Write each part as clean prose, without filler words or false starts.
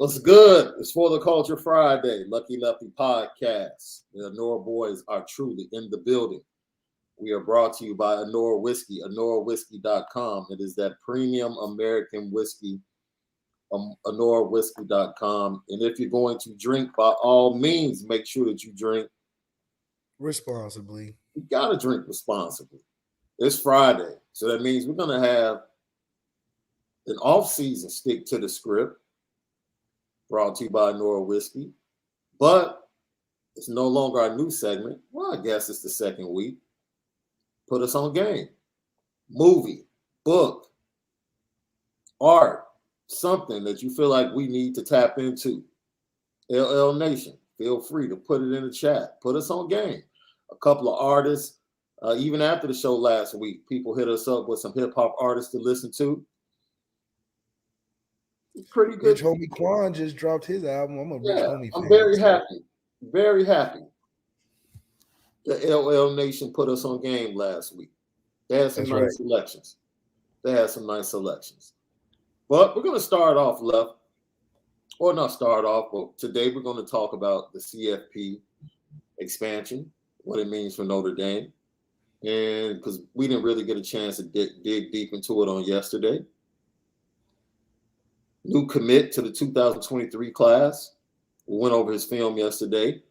What's good? It's For the Culture Friday, Lucky Lefty podcast. The Onora boys are truly in the building. We are brought to you by Onora Whiskey, OnoraWhiskey.com. It is that premium American whiskey, OnoraWhiskey.com. And if you're going to drink, by all means, make sure that you drink responsibly. You got to drink responsibly. It's Friday, so that means we're going to have an off-season stick to the script. Brought to you by Onora Whiskey. But it's no longer our new segment. Well, I guess it's the second week. Put us on game. Movie, book, art, something that you feel like we need to tap into. LL Nation, feel free to put it in the chat. Put us on game. A couple of artists, even after the show last week, people hit us up with some hip-hop artists to listen to. Pretty good. Rich Homie Quan just dropped his album. I'm a Rich Homie fan. I'm very happy. Very happy. The LL Nation put us on game last week. They had some nice selections. But we're going to start off left. Or not start off, but today we're going to talk about the CFP expansion, what it means for Notre Dame. And because we didn't really get a chance to dig deep into it on yesterday. New commit to the 2023 class. We went over his film yesterday.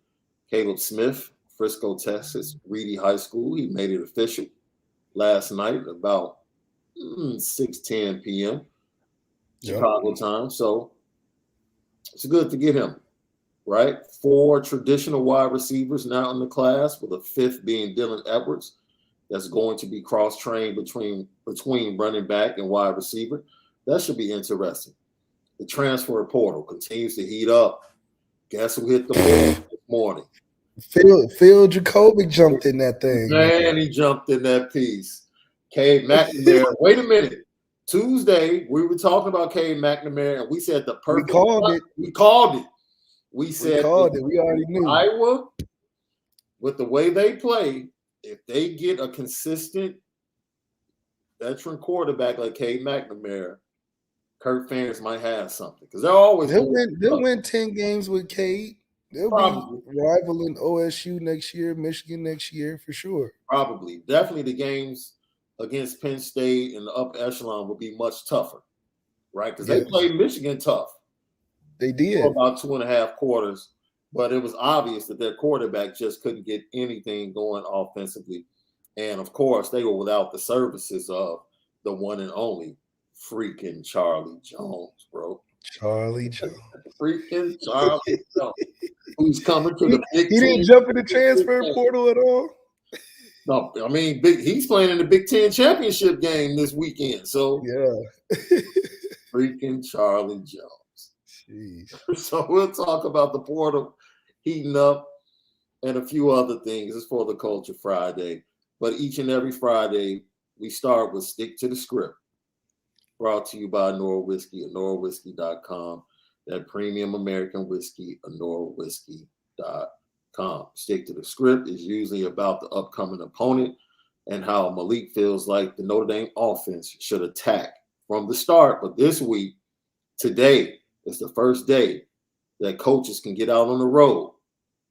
Caleb Smith, Frisco, Texas, Reedy High School. He made it official last night about 6:10 p.m. Chicago time. So it's good to get him, right? 4 traditional wide receivers now in the class, with a 5th being Dylan Edwards. That's going to be cross-trained between running back and wide receiver. That should be interesting. The transfer portal continues to heat up. Guess who hit the ball this morning? Phil Jacoby jumped in that thing. Man, he jumped in that piece. Cade McNamara. Wait a minute. Tuesday, we were talking about Cade McNamara, and we said the perfect. We called it. We said we already knew. Iowa, with the way they play, if they get a consistent veteran quarterback like Cade McNamara, Kirk fans might have something, because they'll win 10 games with Cade. They'll be rivaling OSU next year, Michigan next year for sure. Probably. Definitely the games against Penn State and the upper echelon will be much tougher, right? Because they played Michigan tough. They did. For about 2.5 quarters, but it was obvious that their quarterback just couldn't get anything going offensively. And, of course, they were without the services of the one and only freaking Charlie Jones, bro. Charlie Jones. Freaking Charlie Jones. Who's coming to the Big Ten. He didn't jump in the transfer portal at all? No, I mean, he's playing in the Big Ten championship game this weekend. So, yeah. Freaking Charlie Jones. Jeez. So, we'll talk about the portal heating up and a few other things. It's For the Culture Friday. But each and every Friday, we start with Stick to the Script. Brought to you by Onora Whiskey, OnoraWhiskey.com. That premium American whiskey, OnoraWhiskey.com. Stick to the Script is usually about the upcoming opponent and how Malik feels like the Notre Dame offense should attack from the start. But this week, today, is the first day that coaches can get out on the road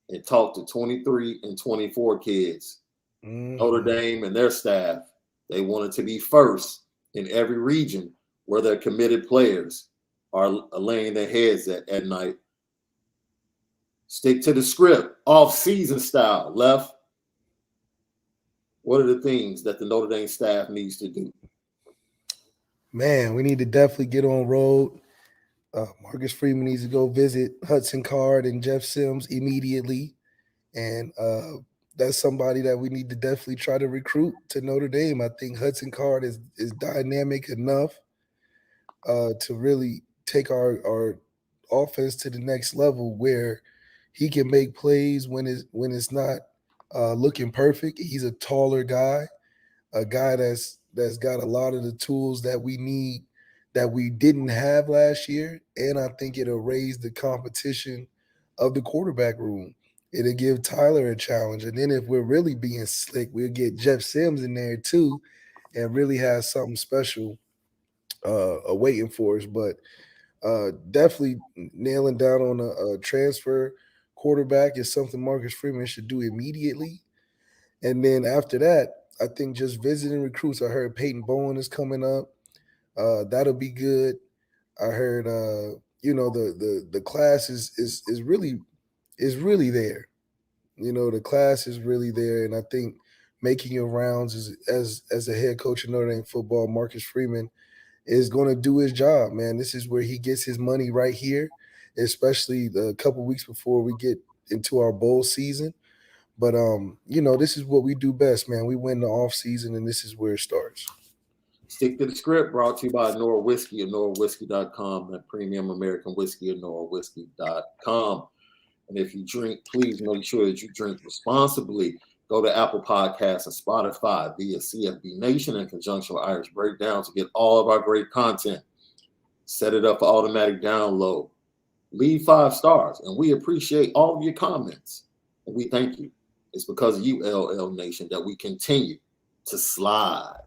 and talk to 23 and 24 kids. Notre Dame and their staff, they wanted to be first in every region where their committed players are laying their heads at night. Stick to the script, off-season style. Left, what are the things that the Notre Dame staff needs to do? Man, we need to definitely get on road. Marcus Freeman needs to go visit Hudson Card and Jeff Sims immediately. And that's somebody that we need to definitely try to recruit to Notre Dame. I think Hudson Card is dynamic enough to really take our offense to the next level, where he can make plays when it's not looking perfect. He's a taller guy, a guy that's got a lot of the tools that we need that we didn't have last year. And I think it'll raise the competition of the quarterback room. It'll give Tyler a challenge. And then if we're really being slick, we'll get Jeff Sims in there too and really have something special awaiting for us. But Definitely nailing down on a transfer quarterback is something Marcus Freeman should do immediately. And then after that, I think just visiting recruits. I heard Peyton Bowen is coming up. That'll be good. I heard the class is really there. The class is really there, and I think making your rounds as a head coach of Notre Dame football, Marcus Freeman is going to do his job, man. This is where he gets his money right here, especially a couple weeks before we get into our bowl season. But this is what we do best, man. We win the off season, and this is where it starts. Stick to the script, brought to you by Onora Whiskey, OnoraWhiskey.com, that premium American whiskey, OnoraWhiskey.com. And if you drink, please make sure that you drink responsibly. Go to Apple Podcasts and Spotify via CFB Nation in conjunction with Irish Breakdown to get all of our great content. Set it up for automatic download. Leave 5 stars, and we appreciate all of your comments. And we thank you. It's because of you, LL Nation, that we continue to slide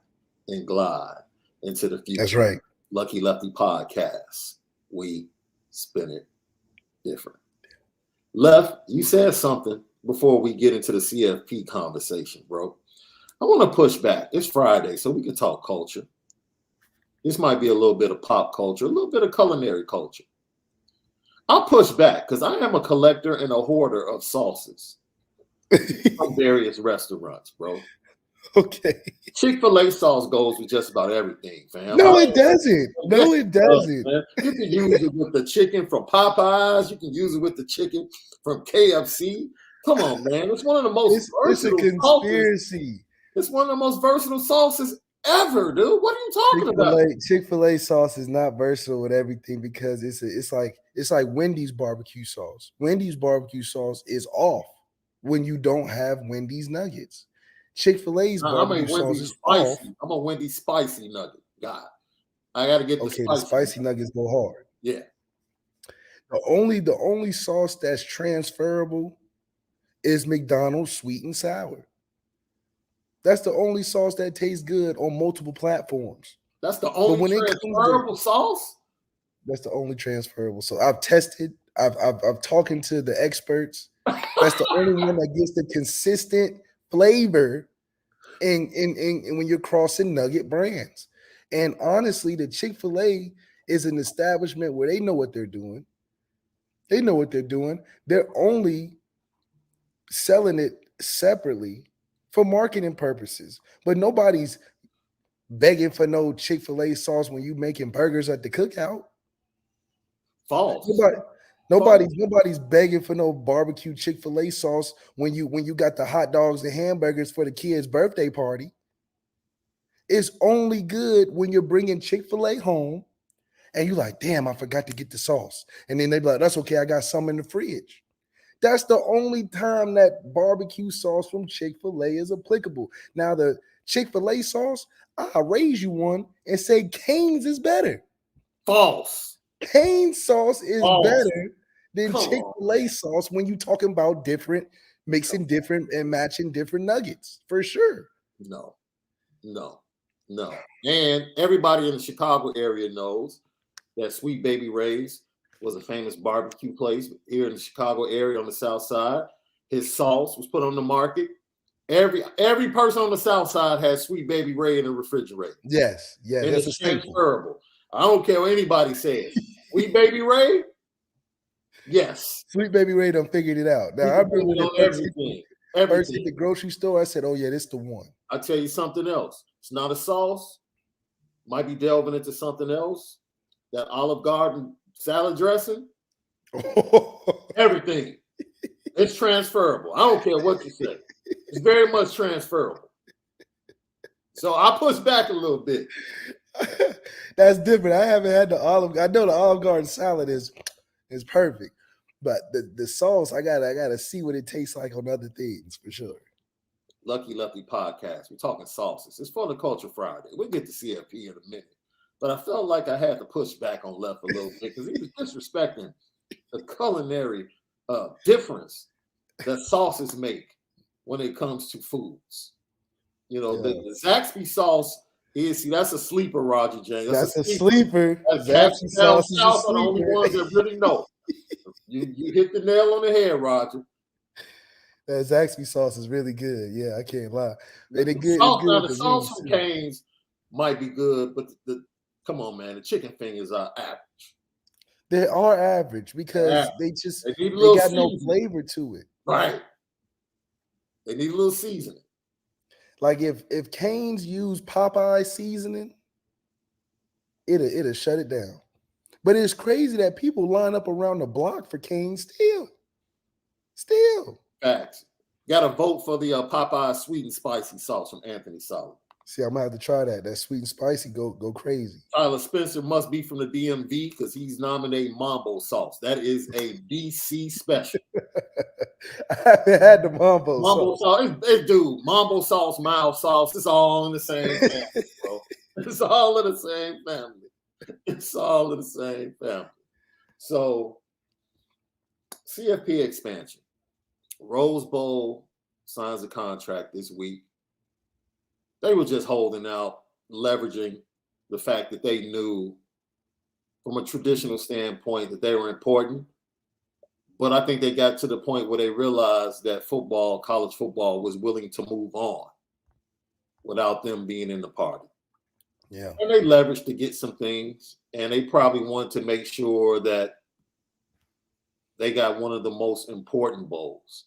and glide into the future. That's right. Lucky Lefty Podcast. We spin it different. Left, you said something before we get into the CFP conversation, bro. I want to push back. It's Friday, so we can talk culture. This might be a little bit of pop culture, a little bit of culinary culture. I'll push back because I am a collector and a hoarder of sauces from various restaurants, bro. Okay. Chick-fil-A sauce goes with just about everything, fam. No, it doesn't. No, it doesn't. You can use it with the chicken from Popeyes. You can use it with the chicken from KFC. Come on, man. It's one of the most versatile It's a conspiracy. sauces. It's one of the most versatile sauces ever, dude. What are you talking about? Chick-fil-A sauce is not versatile with everything because it's like Wendy's barbecue sauce. Wendy's barbecue sauce is off when you don't have Wendy's nuggets. Chick-fil-A's barbecue sauce is off. I'm a Wendy's spicy nugget guy. I got to get the spicy nuggets go hard. Yeah. The only sauce that's transferable is McDonald's sweet and sour. That's the only sauce that tastes good on multiple platforms. That's the only transferable sauce? That's the only transferable. So I've tested. I've talking to the experts. That's the only one that gets the consistent flavor in when you're crossing nugget brands. And honestly, the Chick-fil-A is an establishment where they know what they're doing. They know what they're doing. They're only selling it separately for marketing purposes. But nobody's begging for no Chick-fil-A sauce when you making burgers at the cookout. False. Nobody's begging for no barbecue Chick-fil-A sauce when you got the hot dogs and hamburgers for the kid's birthday party. It's only good when you're bringing Chick-fil-A home and you're like, damn, I forgot to get the sauce. And then they be like, that's okay, I got some in the fridge. That's the only time that barbecue sauce from Chick-fil-A is applicable. Now, the Chick-fil-A sauce, I'll raise you one and say Cane's is better. False. Cane's sauce is better than Chick-fil-A sauce when you're talking about mixing different and matching different nuggets, for sure. No. And everybody in the Chicago area knows that Sweet Baby Ray's was a famous barbecue place here in the Chicago area on the south side. His sauce was put on the market. Every person on the south side has Sweet Baby Ray in the refrigerator. Yes, and it's transferable. I don't care what anybody says. Sweet Baby Ray? Yes. Sweet Baby Ray done figured it out. Now, I remember everything. First at the grocery store, I said, oh, yeah, this the one. I'll tell you something else. It's not a sauce. Might be delving into something else. That Olive Garden salad dressing. Everything. It's transferable. I don't care what you say. It's very much transferable. So I push back a little bit. That's different. I haven't had the Olive. I know the Olive Garden salad is perfect, but the sauce I gotta see what it tastes like on other things for sure. Lucky Lefty Podcast. We're talking sauces. It's for the Culture Friday. We'll get to CFP in a minute, but I felt like I had to push back on Left a little bit because he was disrespecting the culinary difference that sauces make when it comes to foods. You know, the Zaxby sauce See, that's a sleeper, Roger James. That's a sleeper. That's Zaxby Captain down sauce is a south are the only sleeper. ones that really know. You hit the nail on the head, Roger. That Zaxby sauce is really good. Yeah, I can't lie. And The it's sauce, good now with the the sauce wings from too. Cane's might be good, but come on, man, the chicken fingers are average. They are average because They need a they little got no seasoning. flavor to it. Right. They need a little seasoning. Like if Cane's use Popeye seasoning, it'll shut it down. But it's crazy that people line up around the block for Cane's still. Facts. Got to vote for the Popeye sweet and spicy sauce from Anthony Solid. See, I'm gonna have to try that. That sweet and spicy go crazy. Tyler Spencer must be from the DMV because he's nominating Mambo sauce. That is a DC special. I haven't had the Mambo sauce. It's dude, Mambo sauce, mild sauce. It's all in the same family, bro. It's all in the same family. It's all in the same family. So, CFP expansion. Rose Bowl signs a contract this week. They were just holding out, leveraging the fact that they knew from a traditional standpoint that they were important. But I think they got to the point where they realized that college football was willing to move on without them being in the party. Yeah. And they leveraged to get some things. And they probably wanted to make sure that they got one of the most important bowls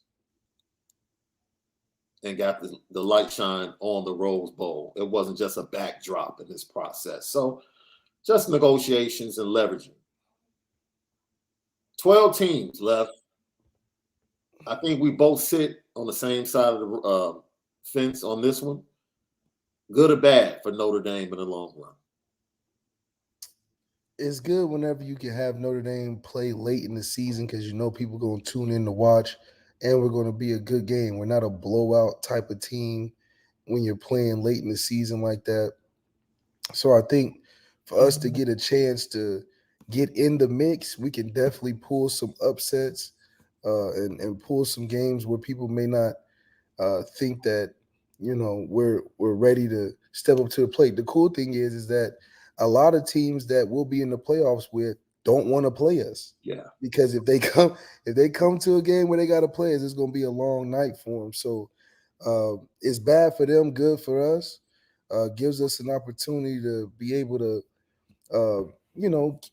and got the light shine on the Rose Bowl. It wasn't just a backdrop in this process. So just negotiations and leveraging. 12 teams left. I think we both sit on the same side of the fence on this one. Good or bad for Notre Dame in the long run? It's good whenever you can have Notre Dame play late in the season because you know people going to tune in to watch, and we're going to be a good game. We're not a blowout type of team when you're playing late in the season like that. So I think for us to get a chance to get in the mix, we can definitely pull some upsets and pull some games where people may not think that we're ready to step up to the plate. The cool thing is that a lot of teams that we'll be in the playoffs with don't want to play us. Yeah. Because if they come to a game where they got to play us, it's going to be a long night for them. So it's bad for them, good for us. Gives us an opportunity to be able to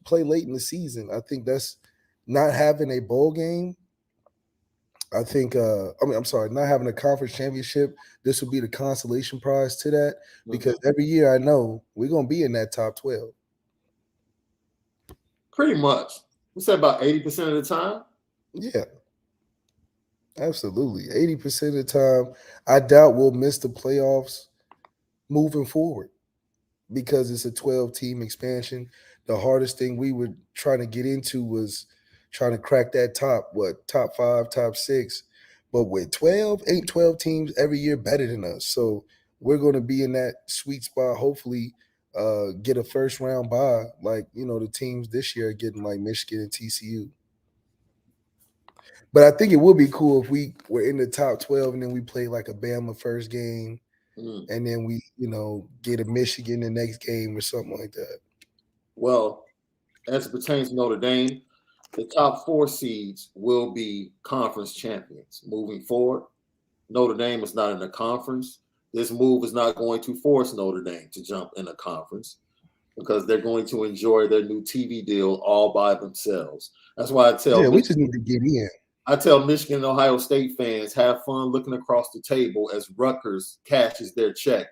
play late in the season. I think that's not having a bowl game. I think not having a conference championship, this will be the consolation prize to that because every year I know we're going to be in that top 12. Pretty much. We said about 80% of the time. Yeah. Absolutely. 80% of the time, I doubt we'll miss the playoffs moving forward because it's a 12-team expansion. The hardest thing we were trying to get into was trying to crack that top 5, top 6. But with 12 teams every year better than us. So we're going to be in that sweet spot, hopefully get a first round bye like, the teams this year are getting like Michigan and TCU. But I think it would be cool if we were in the top 12 and then we play like a Bama first game and then we, get a Michigan the next game or something like that. Well, as it pertains to Notre Dame, the top 4 seeds will be conference champions moving forward. Notre Dame is not in the conference. This move is not going to force Notre Dame to jump in a conference because they're going to enjoy their new TV deal all by themselves. That's why I tell we just need to get in. I tell Michigan and Ohio State fans, have fun looking across the table as Rutgers cashes their check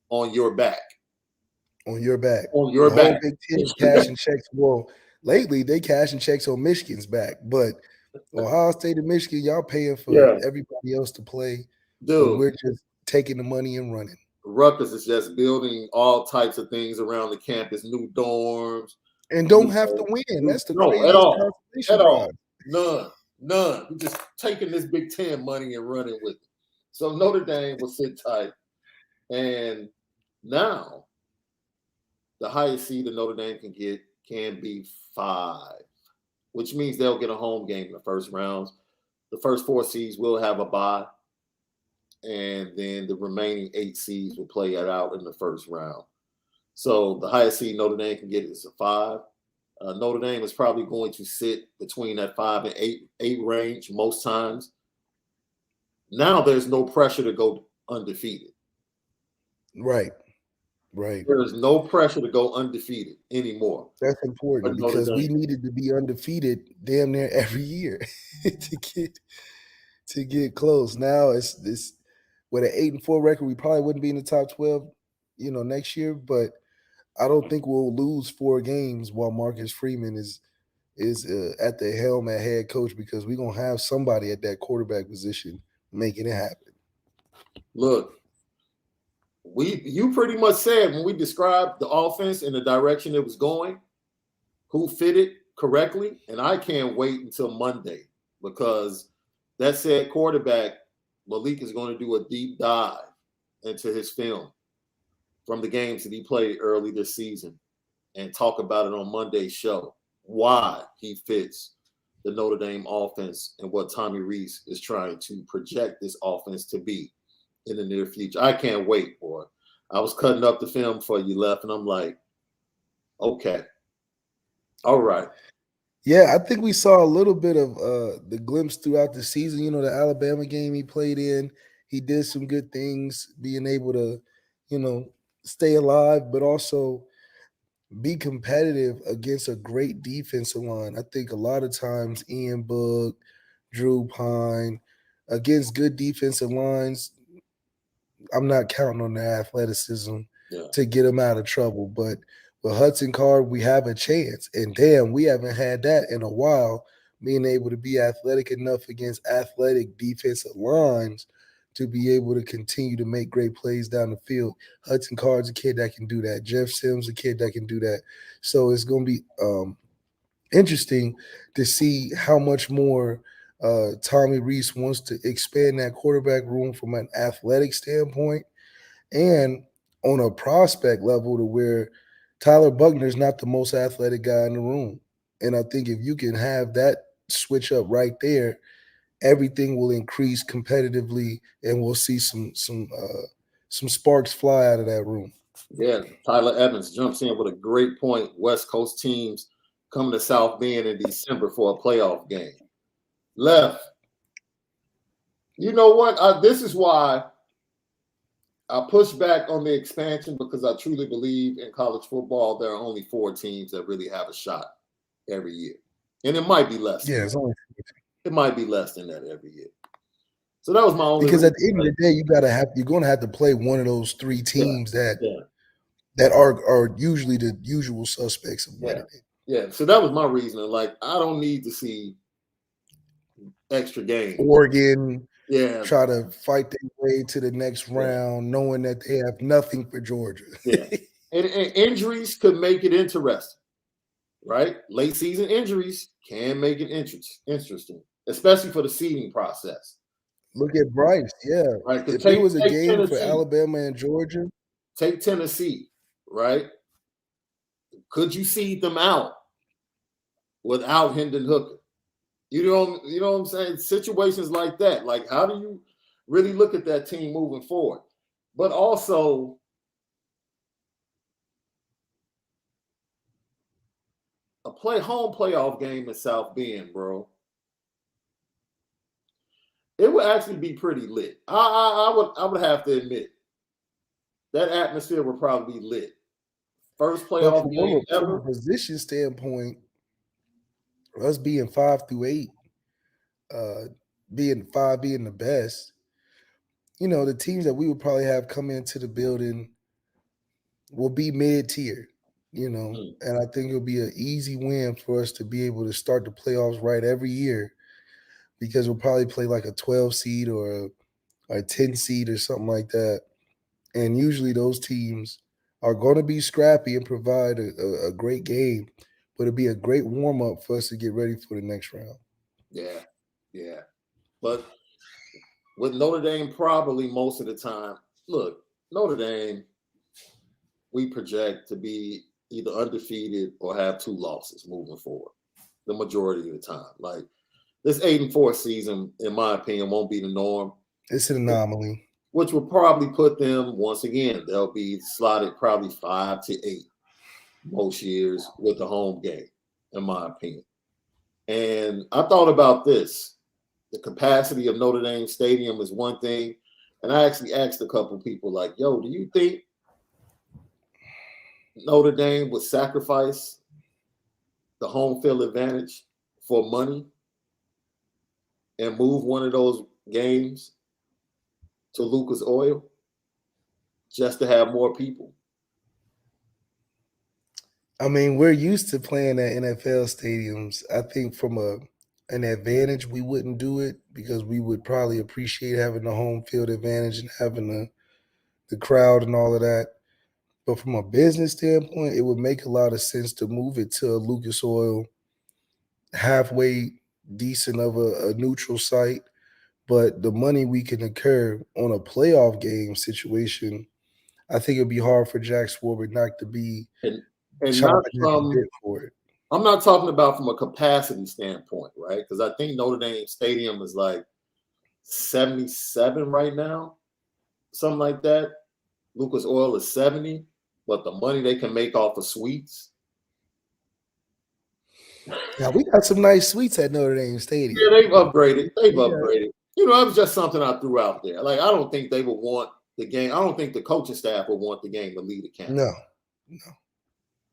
on your back. On your back. On your back. Big Ten cashing checks. Well, lately they cashing checks on Michigan's back, but Ohio State and Michigan, y'all paying for everybody else to play. Dude, we're just taking the money and running. Rutgers is just building all types of things around the campus, new dorms. And don't have to win. That's the craziest at all. At all. None. We're just taking this Big Ten money and running with it. So Notre Dame will sit tight. And now the highest seed that Notre Dame can get can be 5, which means they'll get a home game in the first rounds. The first 4 seeds will have a bye. and then the remaining 8 seeds will play it out in the first round. So the highest seed Notre Dame can get is a 5. Notre Dame is probably going to sit between that 5 and 8 range most times. Now there's no pressure to go undefeated. Right. Right. There is no pressure to go undefeated anymore. That's important because we needed to be undefeated damn near every year to get close. Now it's this with an 8-4 record, we probably wouldn't be in the top 12, next year. But I don't think we'll lose 4 games while Marcus Freeman is at the helm at head coach, because we're gonna have somebody at that quarterback position making it happen. Look, you pretty much said when we described the offense and the direction it was going, who fit it correctly, and I can't wait until Monday, because that said quarterback, Malik, is going to do a deep dive into his film from the games that he played early this season and talk about it on Monday's show, why he fits the Notre Dame offense and what Tommy Rees is trying to project this offense to be in the near future. I can't wait, boy. I was cutting up the film for you, Left, and I'm like, okay. All right. Yeah, I think we saw a little bit of the glimpse throughout the season. The Alabama game he played in, he did some good things, being able to, stay alive, but also be competitive against a great defensive line. I think a lot of times Ian Book, Drew Pine, against good defensive lines, I'm not counting on their athleticism to get them out of trouble. But with Hudson Card, we have a chance. And damn, we haven't had that in a while, being able to be athletic enough against athletic defensive lines to be able to continue to make great plays down the field. Hudson Card's a kid that can do that. Jeff Sims, a kid that can do that. So it's going to be interesting to see how much more Tommy Rees wants to expand that quarterback room from an athletic standpoint and on a prospect level, to where Tyler Buckner is not the most athletic guy in the room. And I think if you can have that switch up right there, everything will increase competitively, and we'll see some sparks fly out of that room. Yeah, Tyler Evans jumps in with a great point. West Coast teams coming to South Bend in December for a playoff game. Left. You know what? This is why I push back on the expansion, because I truly believe in college football there are only 4 teams that really have a shot every year. And it might be less. Yeah, it's only it might be less than that every year. So that was my only because at the end of the day, you're going to have to play one of those 3 teams that are usually the usual suspects of winning it. Yeah, so that was my reasoning. Like, I don't need to see extra games. Oregon try to fight their way to the next round, knowing that they have nothing for Georgia. And injuries could make it interesting, right? Late season injuries can make it interesting, especially for the seeding process. Look at Bryce, right. If it was a game Tennessee, for Alabama and Georgia, take Tennessee, right? Could you seed them out without Hendon Hooker? You know what I'm saying? Situations like that. Like, how do you really look at that team moving forward? But also, a home playoff game in South Bend, bro, it would actually be pretty lit. I would have to admit that atmosphere would probably be lit. First playoff game ever. From a position standpoint, us being 5 through 8, being 5 being the best, the teams that we would probably have come into the building will be mid-tier, and I think it'll be an easy win for us to be able to start the playoffs right every year, because we'll probably play like a 12 seed or a 10 seed or something like that. And usually those teams are going to be scrappy and provide a great game, but it'll be a great warm-up for us to get ready for the next round. Yeah. But with Notre Dame, probably most of the time, look, Notre Dame, we project to be either undefeated or have 2 losses moving forward the majority of the time. Like, this 8-4 season, in my opinion, won't be the norm. It's an anomaly. which will probably put them, once again, they'll be slotted probably 5 to 8 most years with the home game, in my opinion. And I thought about this. The capacity of Notre Dame Stadium is one thing. And I actually asked a couple people, like, yo, do you think Notre Dame would sacrifice the home field advantage for money and move one of those games to Lucas Oil just to have more people? I mean, we're used to playing at NFL stadiums. I think from an advantage, we wouldn't do it because we would probably appreciate having the home field advantage and having the crowd and all of that. But from a business standpoint, it would make a lot of sense to move it to Lucas Oil, halfway decent of a neutral site. But the money we can incur on a playoff game situation, I think it'd be hard for Jack Swarbrick not to be And chomping not at the from, bit for it. I'm not talking about from a capacity standpoint, right? Because I think Notre Dame Stadium is like 77 right now, something like that. Lucas Oil is 70, but the money they can make off of suites. Now we got some nice suites at Notre Dame Stadium. Yeah, they've upgraded. They've upgraded. You know, that was just something I threw out there. Like, I don't think they would want the game. I don't think the coaching staff would want the game to lead the campus. No.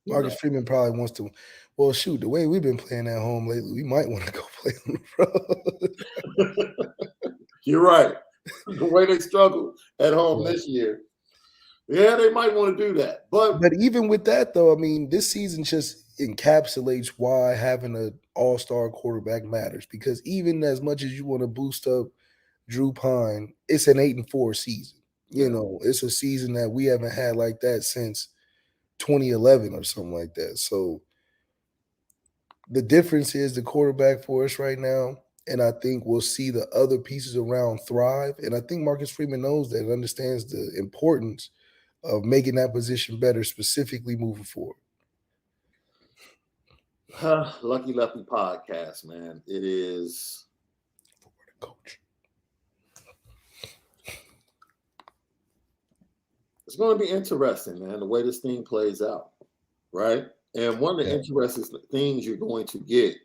Marcus Freeman probably wants to. Well, shoot, the way we've been playing at home lately, we might want to go play on the road. You're right. The way they struggle at home this year. Yeah, they might want to do that. But even with that, though, I mean, this season just encapsulates why having an all-star quarterback matters. Because even as much as you want to boost up Drew Pine, it's an 8-4 season. You know, it's a season that we haven't had like that since 2011 or something like that. So the difference is the quarterback for us right now. And I think we'll see the other pieces around thrive. And I think Marcus Freeman knows that and understands the importance of making that position better, specifically moving forward. Lucky Lefty podcast, man. It is for the coach. It's going to be interesting, man, the way this thing plays out, right? And one of the interesting things you're going to get,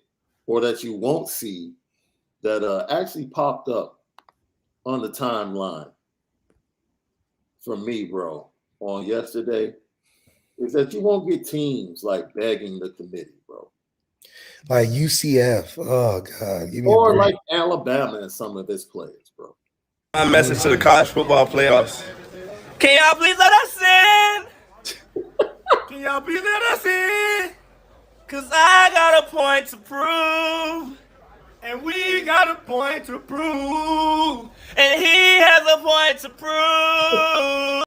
or that you won't see, that actually popped up on the timeline for me, bro, on yesterday, is that you won't get teams like begging the committee, bro. Like UCF, oh God, or like Alabama and some of its players, bro. My message to the college football playoffs: can y'all please let us in? Can y'all please let us in? Cause I got a point to prove, and we got a point to prove, and he has a point to prove.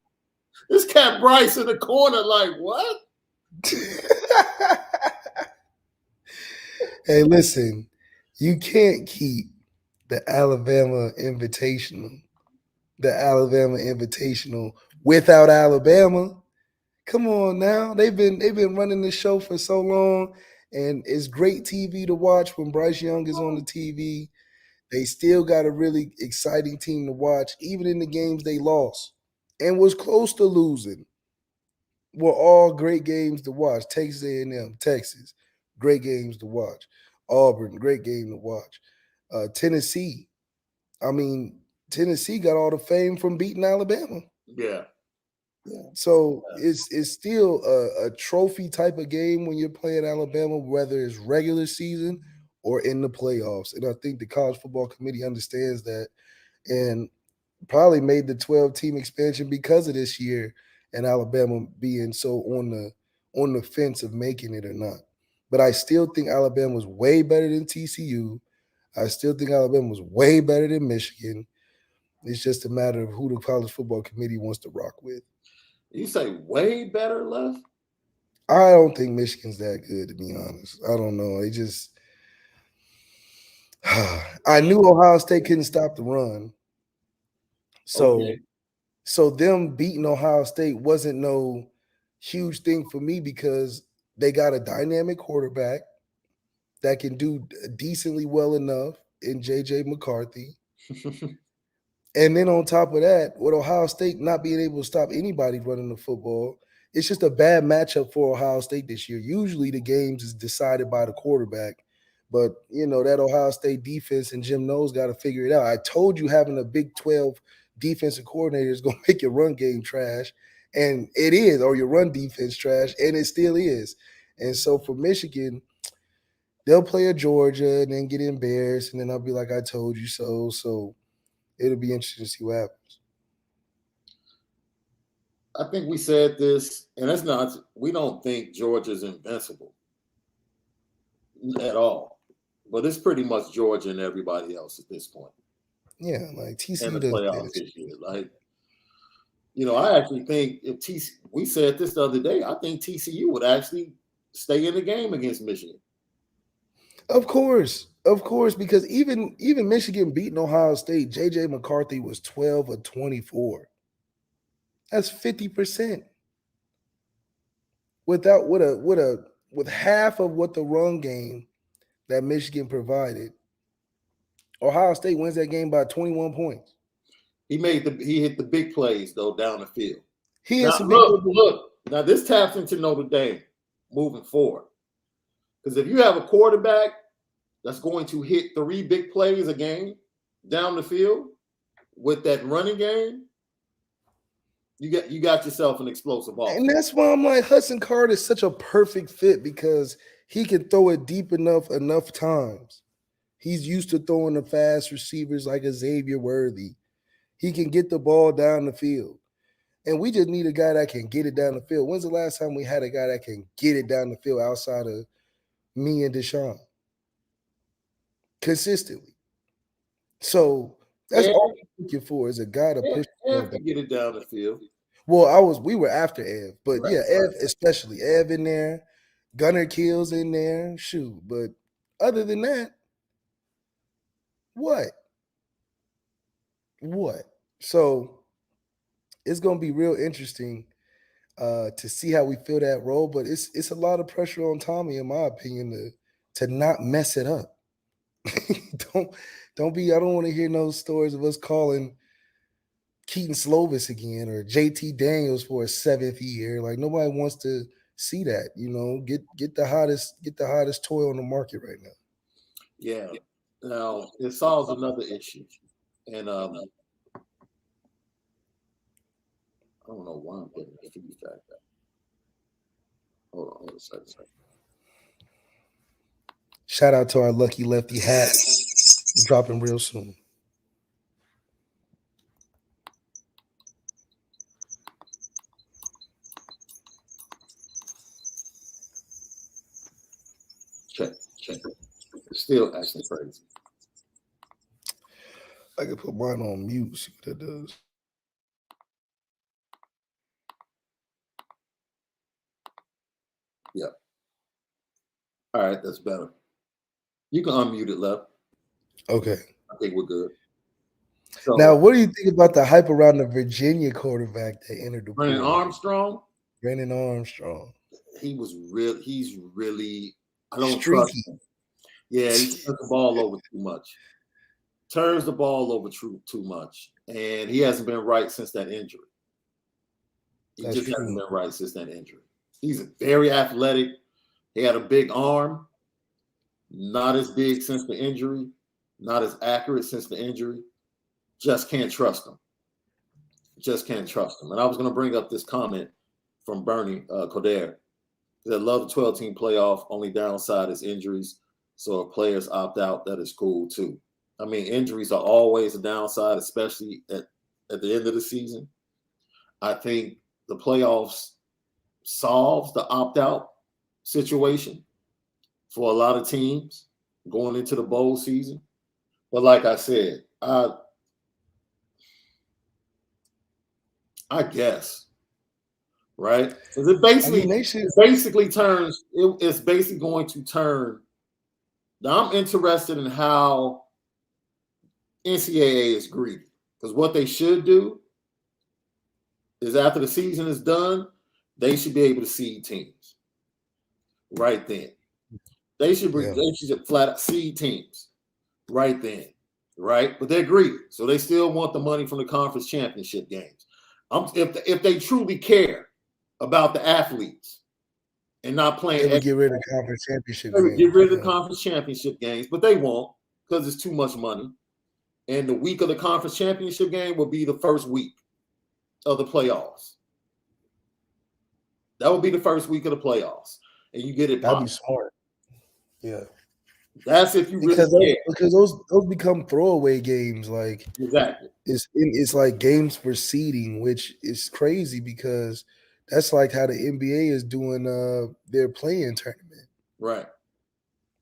This cat Bryce in the corner, like, what? Hey, listen, you can't keep the Alabama Invitational without Alabama. Come on now. They've been running this show for so long, and it's great TV to watch when Bryce Young is on the TV. They still got a really exciting team to watch, even in the games they lost and was close to losing. Were all great games to watch. Texas A&M, Texas, great games to watch. Auburn, great game to watch. Tennessee, I mean, Tennessee got all the fame from beating Alabama. Yeah. So it's still a trophy type of game when you're playing Alabama, whether it's regular season or in the playoffs. And I think the College Football Committee understands that and probably made the 12-team expansion because of this year and Alabama being so on the fence of making it or not. But I still think Alabama was way better than TCU. I still think Alabama was way better than Michigan. It's just a matter of who the College Football Committee wants to rock with. You say way better, Les? I don't think Michigan's that good, to be honest. I don't know. It just I knew Ohio State couldn't stop the run. So them beating Ohio State wasn't no huge thing for me because they got a dynamic quarterback that can do decently well enough in J.J. McCarthy. And then on top of that, with Ohio State not being able to stop anybody running the football, it's just a bad matchup for Ohio State this year. Usually the games is decided by the quarterback. But, that Ohio State defense and Jim Knowles got to figure it out. I told you having a Big 12 defensive coordinator is going to make your run game trash. And it is, or your run defense trash, and it still is. And so for Michigan, they'll play a Georgia and then get embarrassed, and then I'll be like, I told you so. So it'll be interesting to see what happens. I think we said this, and we don't think Georgia's invincible at all. But it's pretty much Georgia and everybody else at this point. Yeah, like TCU in the does playoffs this. this year. Like, I actually think if we said this the other day, I think TCU would actually stay in the game against Michigan. Of course, because even Michigan beating Ohio State, JJ McCarthy was 12 of 24. That's 50%. With half of what the run game that Michigan provided, Ohio State wins that game by 21 points. He hit the big plays though down the field. He now, has some look. Now this taps into Notre Dame moving forward. Because if you have a quarterback that's going to hit 3 big plays a game down the field with that running game, you got yourself an explosive offense. And that's why I'm like, Hudson Card is such a perfect fit because he can throw it deep enough times. He's used to throwing the fast receivers like a Xavier Worthy. He can get the ball down the field. And we just need a guy that can get it down the field. When's the last time we had a guy that can get it down the field outside of me and Deshaun? Consistently. So that's all we're looking for is a guy to push to get it down the field. Well, we were after Ev, but right, Ev especially. Ev in there, Gunner Kills in there, shoot. But other than that, what? So it's gonna be real interesting to see how we fill that role, but it's a lot of pressure on Tommy, in my opinion, to not mess it up. Don't be. I don't want to hear no stories of us calling Keaton Slovis again or JT Daniels for a 7th year. Like nobody wants to see that. Get the hottest toy on the market right now. Yeah. Now it solves another issue, and I don't know why I'm getting the feedback. Hold on a second. Shout out to our lucky Lefty hat. Dropping real soon. Check. It's still acting crazy. I can put mine on mute, see what that does. Yep. All right, that's better. You can unmute it, Left. Okay. I think we're good. So, now, what do you think about the hype around the Virginia quarterback that entered the Brennan Armstrong? Brennan Armstrong. He's really I don't trust him. Yeah, he turns the ball over too much. And he hasn't been right since that injury. Hasn't been right since that injury. He's very athletic. He had a big arm. Not as big since the injury. Not as accurate since the injury. Just can't trust him. And I was going to bring up this comment from Bernie Coder. He said, love the 12-team playoff. Only downside is injuries. So if players opt out, that is cool too. I mean, injuries are always a downside, especially at the end of the season. I think the playoffs solves the opt-out situation for a lot of teams going into the bowl season. But like I said, I guess, right? Because it basically turns. It's basically going to turn. Now I'm interested in how NCAA is greedy, because what they should do is after the season is done, they should be able to seed teams right then. They should flat out seed teams right then. right? But they're greedy, so they still want the money from the conference championship games. If they truly care about the athletes and not playing, they would get rid of conference championship they would games. get rid of the conference championship games, but they won't because it's too much money. And the week of the conference championship game will be the first week of the playoffs. That will be the first week of the playoffs, and you get it. That'd be smart. Yeah. That's if you because really care. Because those become throwaway games. Like Exactly. It's like games for seeding, which is crazy because that's like how the NBA is doing their play-in tournament. Right.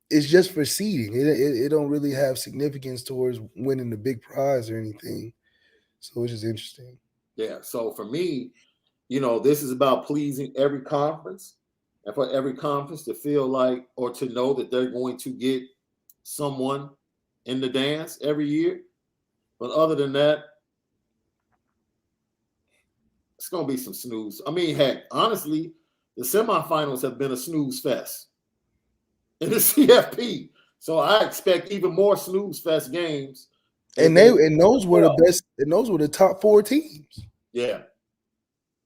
It's just for seeding. It don't really have significance towards winning the big prize or anything. So it's just interesting. Yeah. So for me, this is about pleasing every conference, and for every conference to feel like or to know that they're going to get someone in the dance every year. But other than that, it's going to be some snooze. I mean, heck, honestly, the semifinals have been a snooze fest in the CFP. So I expect even more snooze fest games. And those were the best, and those were the top 4 teams. Yeah.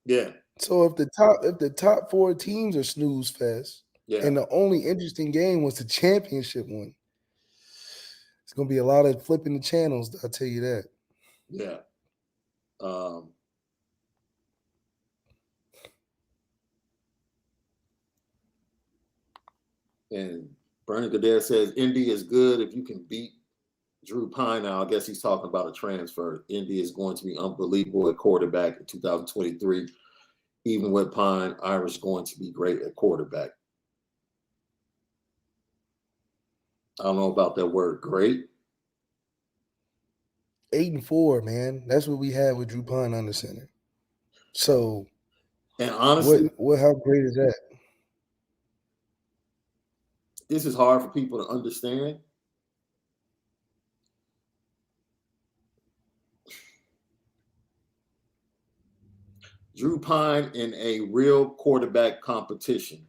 Yeah. So if the top 4 teams are snooze fest, and the only interesting game was the championship one, it's gonna be a lot of flipping the channels. I'll tell you that. Yeah. And Bernie Goddard says Indy is good if you can beat Drew Pine. Now, I guess he's talking about a transfer. Indy is going to be unbelievable at quarterback in 2023. Even with Pine, Irish going to be great at quarterback. I don't know about that word great. 8-4, man. That's what we had with Drew Pine under center. So, and honestly, how great is that? This is hard for people to understand. Drew Pine in a real quarterback competition,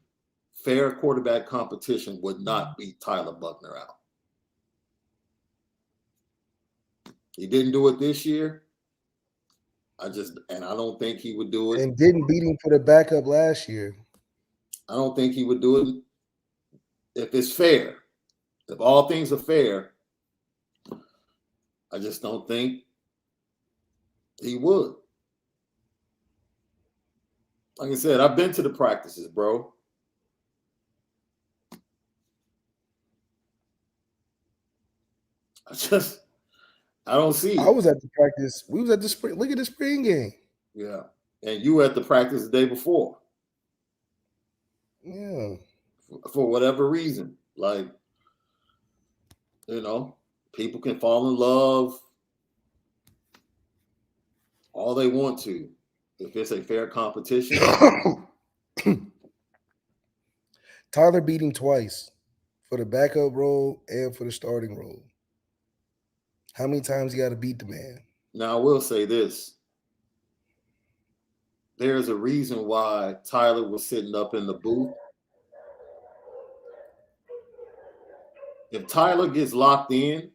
fair quarterback competition, would not beat Tyler Buckner out. He didn't do it this year. I don't think he would do it. And didn't beat him for the backup last year. I don't think he would do it if it's fair. If all things are fair, I just don't think he would. Like I said, I've been to the practices, bro. I don't see it. I was at the practice. We was at the spring. Look at the spring game. Yeah. And you were at the practice the day before. Yeah. For whatever reason. Like, people can fall in love all they want to. If it's a fair competition. Tyler beat him twice for the backup role and for the starting role. How many times you got to beat the man? Now, I will say this. There's a reason why Tyler was sitting up in the booth. If Tyler gets locked in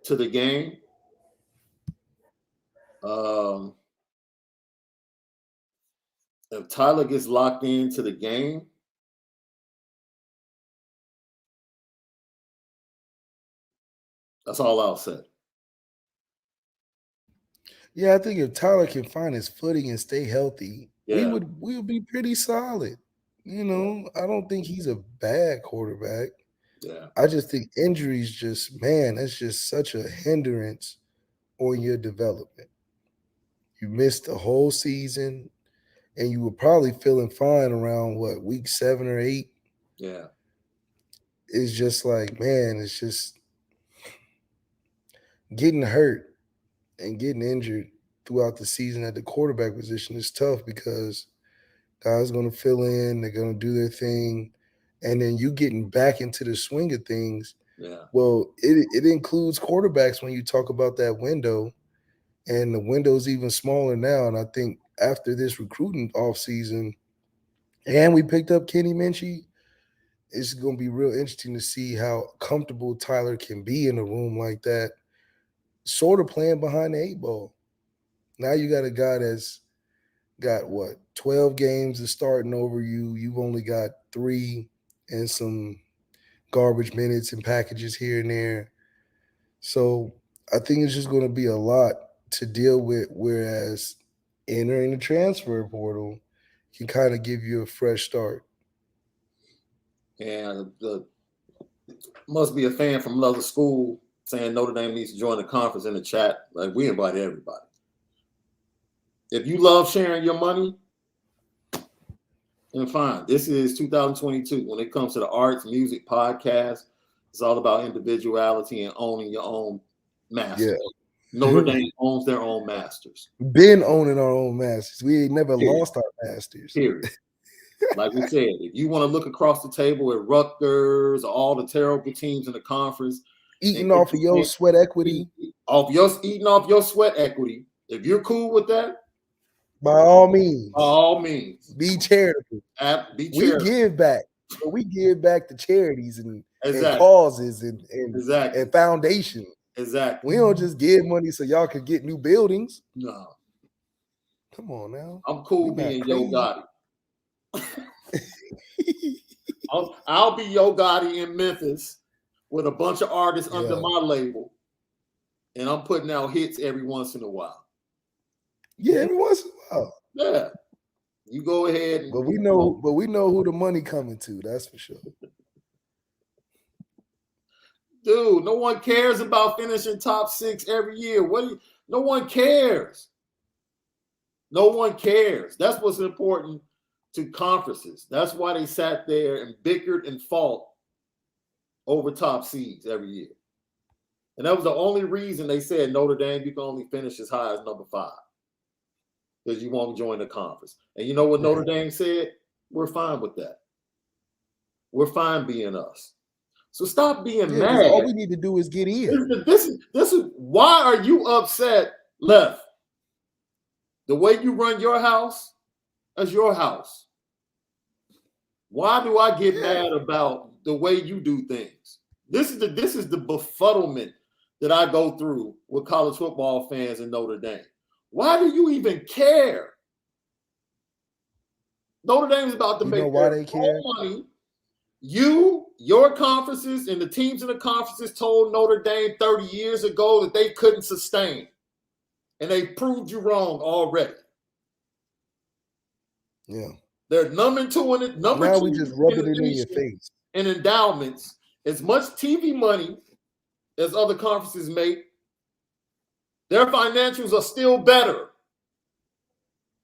to the game, that's all I'll say. Yeah, I think if Tyler can find his footing and stay healthy, we would be pretty solid. I don't think he's a bad quarterback. Yeah. I just think injuries that's just such a hindrance on your development. You missed the whole season, and you were probably feeling fine around week 7 or 8. Yeah. It's just like, man, it's just getting hurt and getting injured throughout the season at the quarterback position is tough because guys are going to fill in, they're going to do their thing, and then you getting back into the swing of things. Yeah. Well, it includes quarterbacks when you talk about that window, and the window's even smaller now. And I think after this recruiting offseason, and we picked up Kenny Minchie, it's going to be real interesting to see how comfortable Tyler can be in a room like that, sort of playing behind the 8 ball. Now you got a guy that's got 12 games of starting over you. You've only got 3 and some garbage minutes and packages here and there. So I think it's just going to be a lot to deal with, whereas entering the transfer portal can kind of give you a fresh start. And must be a fan from another school saying Notre Dame needs to join the conference in the chat. Like, we invite everybody. If you love sharing your money, then fine. This is 2022. When it comes to the arts, music, podcast, it's all about individuality and owning your own master. Yeah. Notre Dame owns their own masters. Been owning our own masters. We ain't never lost our masters. Period. Like we said, if you want to look across the table at Rutgers, all the terrible teams in the conference, eating off of your sweat equity, eating off your sweat equity. If you're cool with that, by all means, be charitable. Be charitable. We give back, but we give back to charities and causes and foundations. Exactly. We don't just give money so y'all can get new buildings. No. Come on now. I'm cool being Yo Gotti. I'll be Yo Gotti in Memphis with a bunch of artists under my label, and I'm putting out hits every once in a while. Yeah, every once in a while. Yeah, you go ahead. But we know who the money coming to. That's for sure. Dude, no one cares about finishing top 6 every year. No one cares. No one cares. That's what's important to conferences. That's why they sat there and bickered and fought over top seeds every year. And that was the only reason they said Notre Dame, you can only finish as high as number 5 because you won't join the conference. And you know what Notre Dame said? We're fine with that. We're fine being us. So stop being mad. All we need to do is get in. This is why are you upset, Left? The way you run your house, that's your house. Why do I get mad about the way you do things? This is the befuddlement that I go through with college football fans in Notre Dame. Why do you even care? Notre Dame is about to make why they care? Money. Your conferences and the teams in the conferences told Notre Dame 30 years ago that they couldn't sustain. And they proved you wrong already. Yeah. They're number 2 in it. Now we just rub it in your face. And endowments, as much TV money as other conferences make, their financials are still better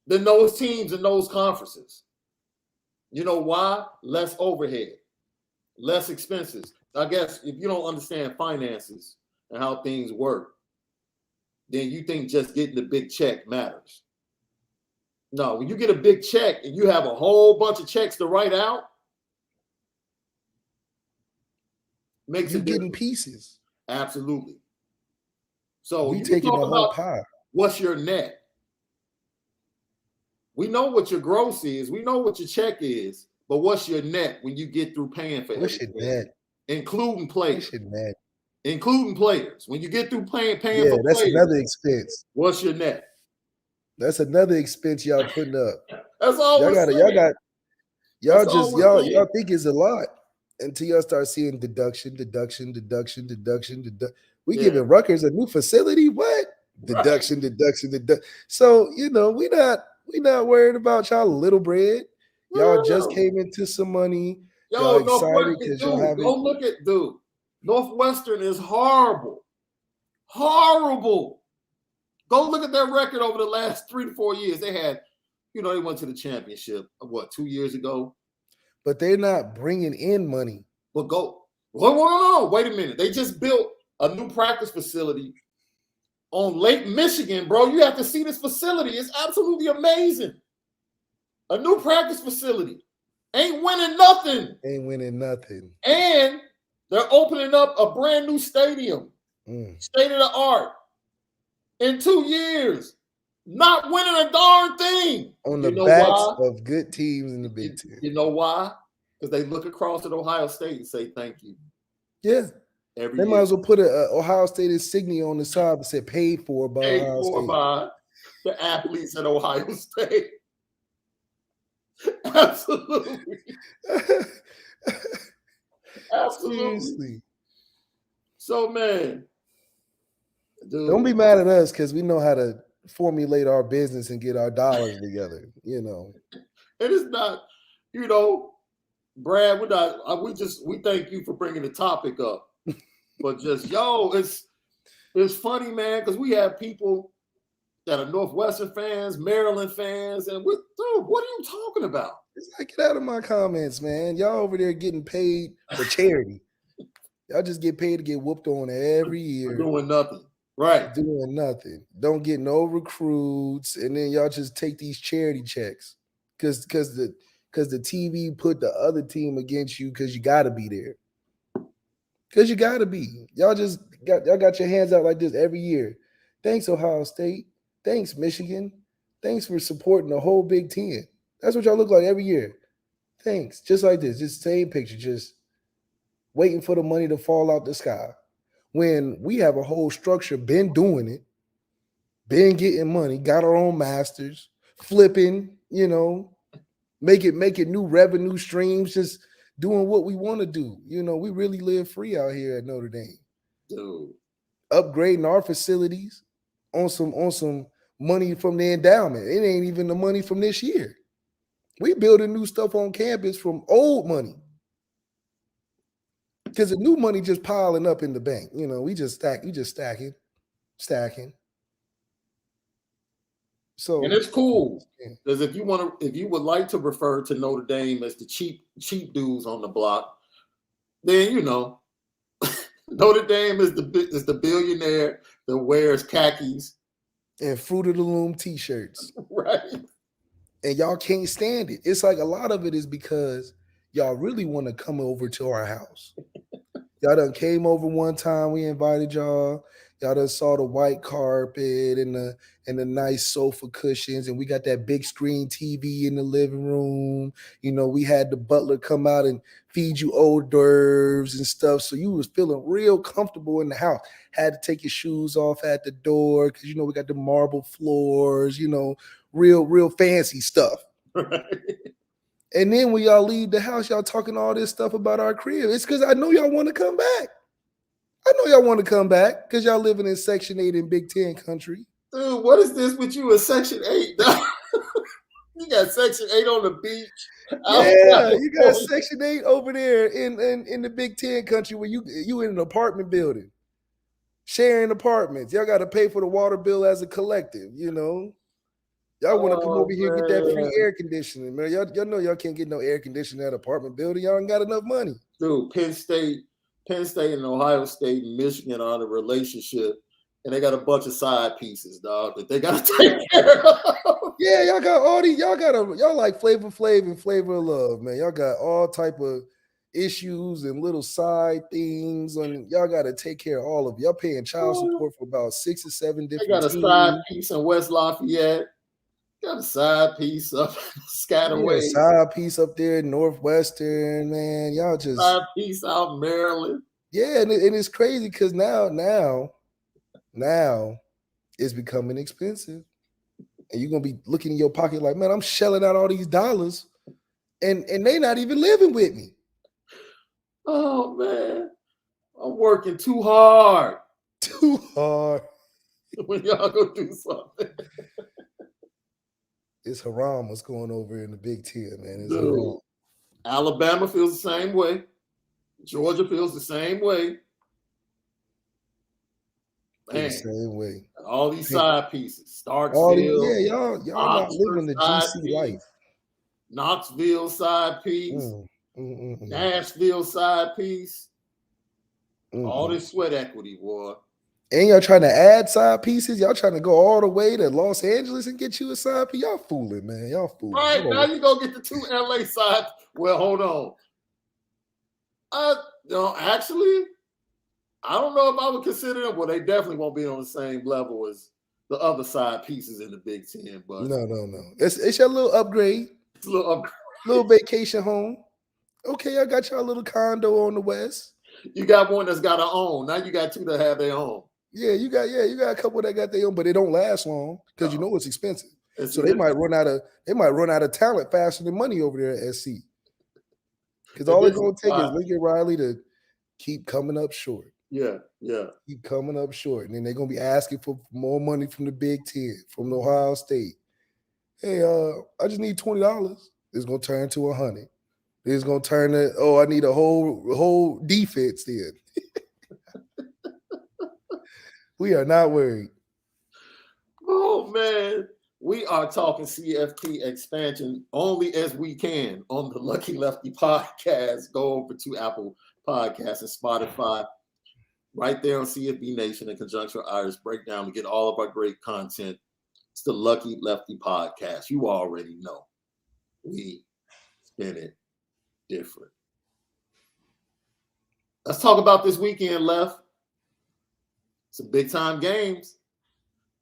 than those teams in those conferences. You know why? Less overhead, less expenses. I guess if you don't understand finances and how things work, then you think just getting the big check matters. No, when you get a big check and you have a whole bunch of checks to write out, makes you it getting pieces. Absolutely. So we you taking talk the about whole pie. What's your net? We know what your gross is. We know what your check is. But what's your net when you get through paying for what's everything? Your net? Including players. What's your net? Including players. When you get through paying for that's players. That's another expense. What's your net? That's another expense y'all putting up. That's all y'all think it's a lot until y'all start seeing deduction. We giving Rutgers a new facility. What? Deduction. So we not worried about y'all little bread. Y'all just came into some money. Y'all excited because y'all have it. Don't look at dude. Northwestern is horrible. Horrible. Go look at their record over the last 3 to 4 years. They had, they went to the championship, 2 years ago? But they're not bringing in money. But no. Wait a minute. They just built a new practice facility on Lake Michigan, bro. You have to see this facility. It's absolutely amazing. A new practice facility. Ain't winning nothing. And they're opening up a brand new stadium. State of the art. In 2 years. Not winning a darn thing. On the backs of good teams in the Big Ten. You know why? because they look across at Ohio State and say thank you. Yeah. Every They year. might as well put a Ohio State insignia on the side that said paid for by Paid Ohio for State. by the athletes at Ohio State. Absolutely. Absolutely. Seriously. So, man, dude, Don't be mad at us because we know how to formulate our business and get our dollars together, you know. it is not, you know, Brad, we're not, we thank you for bringing the topic up. But just, it's funny, man, because we have people that are Northwestern fans, Maryland fans, and dude, what are you talking about? It's like, get out of my comments, man. Y'all over there getting paid for charity. Y'all just get paid to get whooped on every year. We're doing nothing. Right. Doing nothing. Don't get no recruits, and then y'all just take these charity checks. Because the TV put the other team against you because you gotta be there. Because you gotta be. Y'all got your hands out like this every year. Thanks, Ohio State. Thanks, Michigan. Thanks for supporting the whole Big Ten. That's what y'all look like every year. Thanks. Just like this. Just same picture. Just waiting for the money to fall out the sky. When we have a whole structure, been doing it, been getting money, got our own masters, flipping, you know, make it new revenue streams, just doing what we want to do. You know, we really live free out here at Notre Dame. Dude. Upgrading our facilities on some money from the endowment. It ain't even the money from this year. We building new stuff on campus from old money. Because the new money just piling up in the bank. You know, we just stacking. So, and it's cool because if you would like to refer to Notre Dame as the cheap dudes on the block, then you know Notre Dame is the billionaire that wears khakis and Fruit of the Loom t-shirts, right? And y'all can't stand it. It's like a lot of it is because y'all really want to come over to our house. Y'all done came over one time. We invited y'all. Y'all done saw the white carpet and the nice sofa cushions, and we got that big screen TV in the living room. You know, we had the butler come out and feed you hors d'oeuvres and stuff, so you was feeling real comfortable in the house. Had to take your shoes off at the door because you know we got the marble floors. You know, real fancy stuff. And then when y'all leave the house, y'all talking all this stuff about our crib. It's because I know y'all want to come back. I know y'all want to come back because y'all living in Section 8 in Big Ten country. Dude, what is this with you in Section 8? You got Section 8 on the beach. Yeah, you got Section 8 over there in the Big Ten country where you in an apartment building, sharing apartments. Y'all got to pay for the water bill as a collective, you know. Y'all want to come over here and get that free air conditioning, man. Y'all know y'all can't get no air conditioning at an apartment building. Y'all ain't got enough money. Dude, Penn State and Ohio State and Michigan are in a relationship, and they got a bunch of side pieces, dog, that they got to take care of. Yeah, y'all got all these. Y'all like Flavor Flav and Flavor of Love, man. Y'all got all type of issues and little side things, and y'all got to take care of all of it. Y'all paying child support for about 6 or 7 different. They got a side piece in West Lafayette. Got a side piece up Scataway. Side piece up there in Northwestern, man. Y'all just side piece out Maryland. Yeah, and it's crazy because now it's becoming expensive. And you're gonna be looking in your pocket like, man, I'm shelling out all these dollars, and they not even living with me. Oh man, I'm working too hard. Too hard. When y'all go do something. It's haram what's going over in the Big Ten, man. It's Dude, haram. Alabama feels the same way. Georgia feels the same way. Man, the same way. All these side pieces. Starksville. Y'all not living the GC life. Knoxville side piece. Nashville side piece. All this sweat equity, boy. And y'all trying to add side pieces. Y'all trying to go all the way to Los Angeles and get you a side piece. Y'all fooling, man. Y'all fooling. Right, now you go get the 2 LA sides. Well, hold on. No, actually, I don't know if I would consider them. Well, they definitely won't be on the same level as the other side pieces in the Big Ten. But no. It's your little upgrade. It's a little upgrade. Little vacation home. Okay, I got y'all a little condo on the west. You got one that's got her own. Now you got two that have their own. Yeah, you got a couple that got their own, but they don't last long because you know it's expensive. So they might run out of talent faster than money over there at SC. Because all it's gonna take is Lincoln Riley to keep coming up short. Yeah. Keep coming up short. And then they're gonna be asking for more money from the Big Ten, from Ohio State. Hey, I just need $20. It's gonna turn to $100. It's gonna turn to, I need a whole defense then. We are not worried. Oh man, we are talking CFP expansion only as we can on the Lucky Lefty podcast. Go over to Apple Podcasts and Spotify, right there on CFB Nation in conjunction with Irish Breakdown to get all of our great content. It's the Lucky Lefty podcast. You already know we spin it different. Let's talk about this weekend, Left. Some big time games.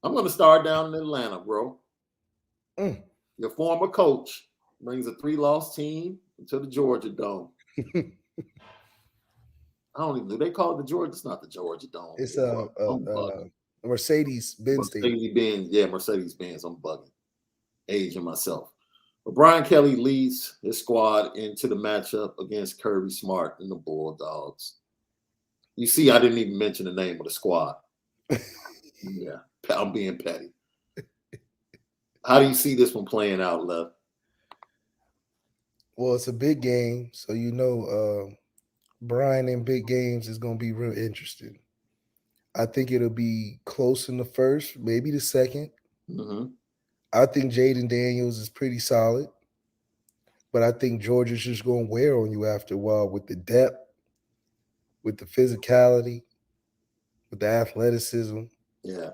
I'm going to start down in Atlanta, bro. Your former coach brings a 3-loss team to the Georgia Dome. I don't even know. They call it the Georgia. It's not the Georgia Dome. It's Mercedes-Benz Stadium. Mercedes-Benz. Yeah, Mercedes-Benz. I'm bugging. Aging myself. But Brian Kelly leads his squad into the matchup against Kirby Smart and the Bulldogs. You see, I didn't even mention the name of the squad. Yeah, I'm being petty. How do you see this one playing out, Lev? Well, it's a big game, so Brian in big games is going to be real interesting. I think it'll be close in the first, maybe the second. Mm-hmm. I think Jaden Daniels is pretty solid, but I think Georgia's just going to wear on you after a while with the depth, with the physicality, with the athleticism. Yeah.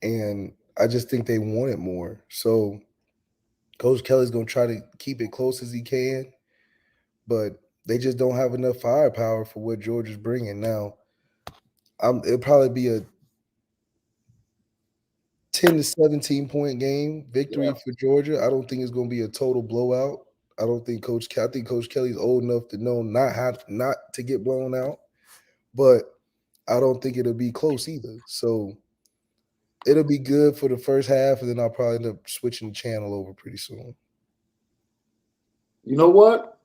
And I just think they want it more. So Coach Kelly's going to try to keep it close as he can, but they just don't have enough firepower for what Georgia's bringing. Now, it'll probably be a 10 to 17 point game victory for Georgia. I don't think it's going to be a total blowout. I think Coach Kelly's old enough to know not to get blown out, but I don't think it'll be close either. So it'll be good for the first half, and then I'll probably end up switching the channel over pretty soon. You know what?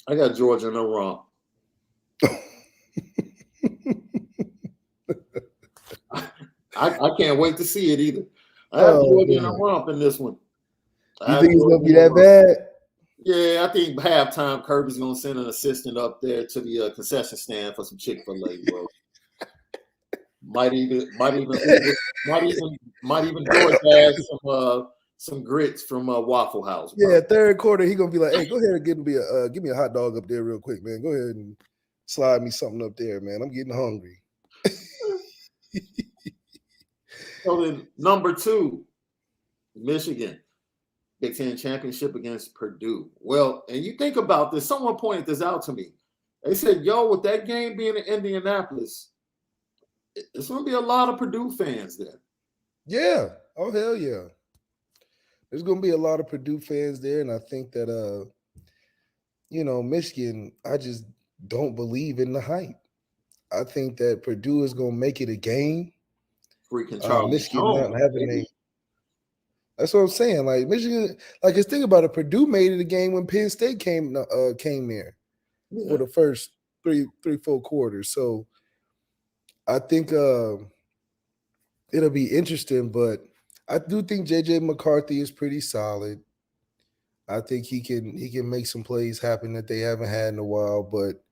I got Georgia in the romp. I can't wait to see it either. I have Georgia in a romp in this one. You think it's going to be that bad? Yeah, I think halftime Kirby's going to send an assistant up there to the concession stand for some Chick-fil-A, bro. might even DoorDash some grits from Waffle House. Bro. Yeah, third quarter he gonna be like, "Hey, go ahead and give me a hot dog up there real quick, man. Go ahead and slide me something up there, man. I'm getting hungry." So then, number 2, Michigan, Big Ten championship against Purdue. Well, and you think about this. Someone pointed this out to me. They said, "Yo, with that game being in Indianapolis, it's going to be a lot of Purdue fans there." Yeah. Oh, hell yeah. There's going to be a lot of Purdue fans there, and I think that, Michigan, I just don't believe in the hype. I think that Purdue is going to make it a game. Freaking Charlie Michigan not having a – that's what I'm saying. Like, Michigan – like, just think about it. Purdue made it a game when Penn State came there for the first 3-4 quarters. So, I think it'll be interesting, but I do think J.J. McCarthy is pretty solid. I think he can make some plays happen that they haven't had in a while, but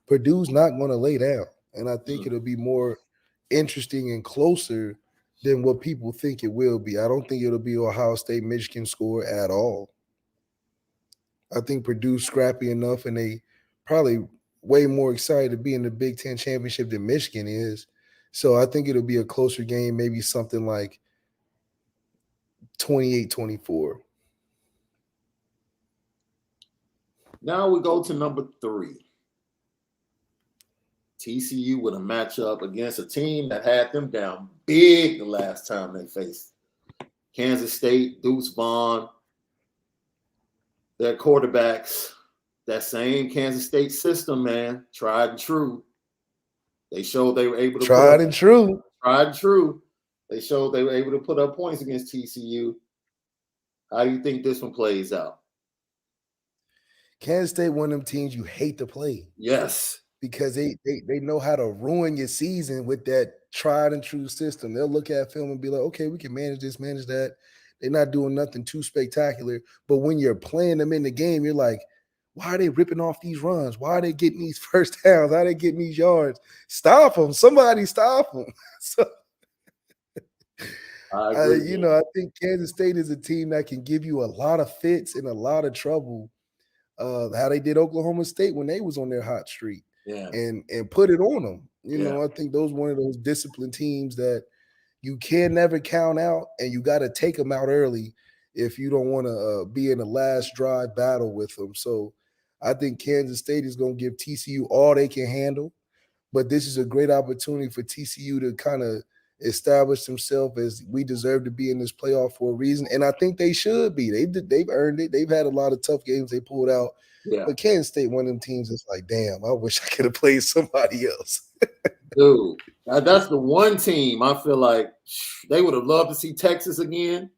Purdue's not going to lay down, and I think it'll be more interesting and closer than what people think it will be. I don't think it'll be Ohio State, Michigan score at all. I think Purdue's scrappy enough, and they probably way more excited to be in the Big Ten championship than Michigan is. So I think it'll be a closer game, maybe something like 28-24. Now we go to number 3. TCU with a matchup against a team that had them down big the last time they faced Kansas State, Deuce Vaughn, their quarterbacks that same Kansas State system, man, tried and true. They showed they were able to tried and true. Tried and true. They showed they were able to put up points against TCU. How do you think this one plays out? Kansas State, one of them teams you hate to play. Yes. Because they know how to ruin your season with that tried and true system. They'll look at film and be like, okay, we can manage this, manage that. They're not doing nothing too spectacular. But when you're playing them in the game, you're like, why are they ripping off these runs? Why are they getting these first downs? How are they getting these yards? Stop them. Somebody stop them. So, I think Kansas State is a team that can give you a lot of fits and a lot of trouble. How they did Oklahoma State when they was on their hot streak. Yeah. And put it on them. I think those one of those disciplined teams that you can never count out, and you got to take them out early if you don't want to be in the last drive battle with them. So I think Kansas State is going to give TCU all they can handle, but this is a great opportunity for TCU to kind of establish themselves as we deserve to be in this playoff for a reason, and I think they should be. They've earned it. They've had a lot of tough games they pulled out. Yeah. But Kansas State, one of them teams that's like, damn, I wish I could have played somebody else. Dude, that's the one team I feel like they would have loved to see Texas again.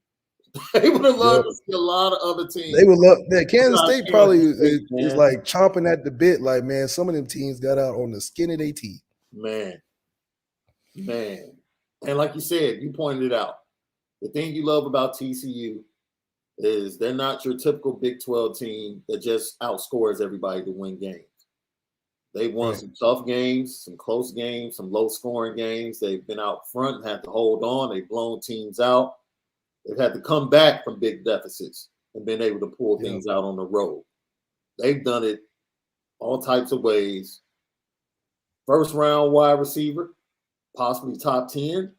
They would have loved to see a lot of other teams. They would love that. Kansas State probably is like chomping at the bit. Like, man, some of them teams got out on the skin of their teeth. Man. And like you said, you pointed it out. The thing you love about TCU is they're not your typical Big 12 team that just outscores everybody to win games. They've won some tough games, some close games, some low-scoring games. They've been out front and had to hold on. They've blown teams out. They've had to come back from big deficits and been able to pull things out on the road. They've done it all types of ways. First-round wide receiver, possibly top 10.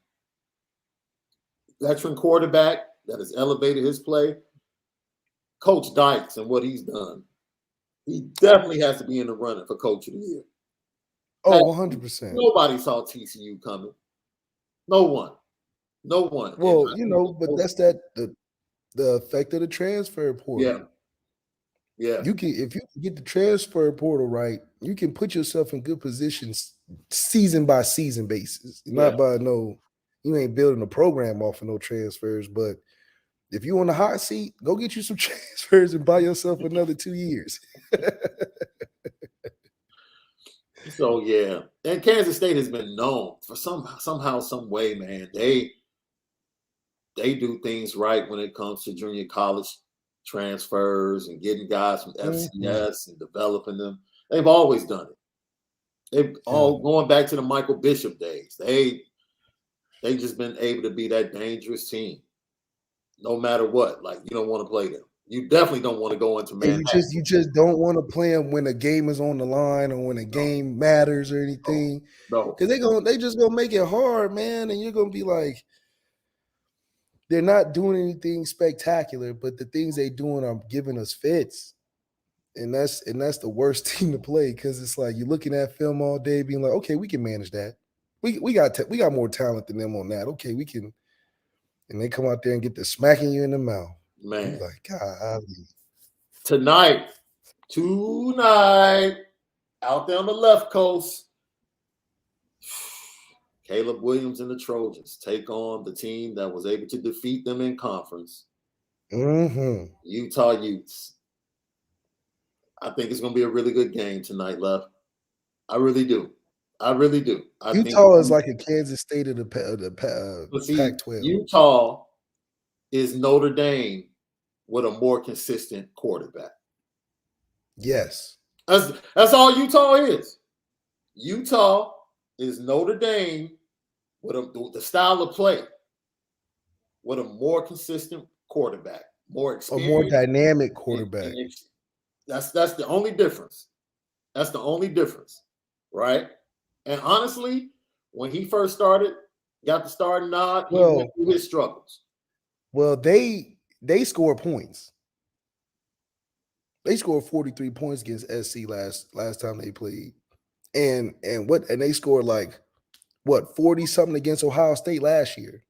Veteran quarterback that has elevated his play. Coach Dykes and what he's done. He definitely has to be in the running for Coach of the Year. Oh, 100%. Nobody saw TCU coming. No one. Well, but that's the effect of the transfer portal. Yeah. If you can get the transfer portal right, you can put yourself in good positions season by season basis. Not by you ain't building a program off of no transfers, but if you on the hot seat, go get you some transfers and buy yourself another 2 years. So and Kansas State has been known for somehow, some way, man. They do things right when it comes to junior college transfers and getting guys from FCS and developing them. They've always done it. They've all going back to the Michael Bishop days. They just been able to be that dangerous team. No matter what, like you don't want to play them. You definitely don't want to go into Manhattan. You just don't want to play them when a game is on the line or when a game matters or anything. No, because they just gonna make it hard, man, and you're gonna be like, they're not doing anything spectacular, but the things they doing are giving us fits, and that's the worst team to play because it's like you're looking at film all day, being like, okay, we can manage that. We got more talent than them on that. Okay, we can. And they come out there and get to smacking you in the mouth. Man. Like, God. Tonight, out there on the left coast, Caleb Williams and the Trojans take on the team that was able to defeat them in conference. Utah Utes. I think it's going to be a really good game tonight, Left. I really do. Utah is like a Kansas State of the Pac-12. Utah is Notre Dame with a more consistent quarterback. Yes. That's all Utah is. Utah is Notre Dame with the style of play, with a more consistent quarterback, more experienced, a more dynamic quarterback. That's the only difference. That's the only difference, right? And honestly, when he first started, got the starting nod, he went through his struggles. Well, they score points. They scored 43 points against SC last time they played. And they scored 40 something against Ohio State last year.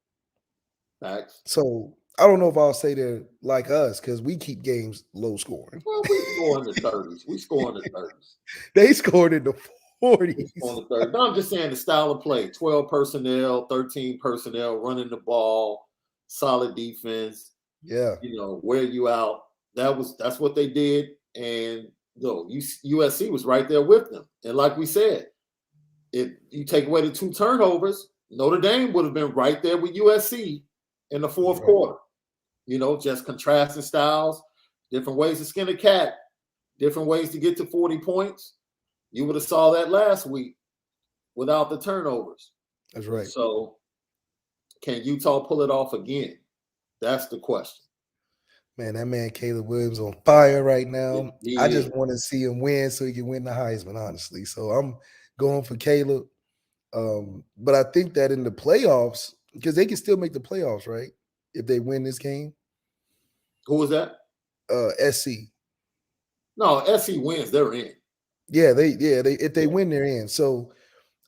Facts. So I don't know if I'll say they're like us because we keep games low scoring. Well, we score in the 30s. We score in the 30s. They scored in the 40s. We score in the 30s. No, I'm just saying the style of play: 12 personnel, 13 personnel, running the ball, solid defense. Yeah, Wear you out. That's what they did, and USC was right there with them. And like we said, if you take away the 2 turnovers, Notre Dame would have been right there with USC in the fourth quarter. Just contrasting styles, different ways to skin a cat, different ways to get to 40 points. You would have saw that last week without the turnovers. That's right. So can Utah pull it off again? That's the question. Man, that man Caleb Williams on fire right now. He I just is. want to see him win so he can win the Heisman, honestly. So I'm going for Caleb. But I think that in the playoffs, because they can still make the playoffs, right? If they win this game. Who was that? SC. No, SC wins, they're in. Yeah, if they win, they're in. So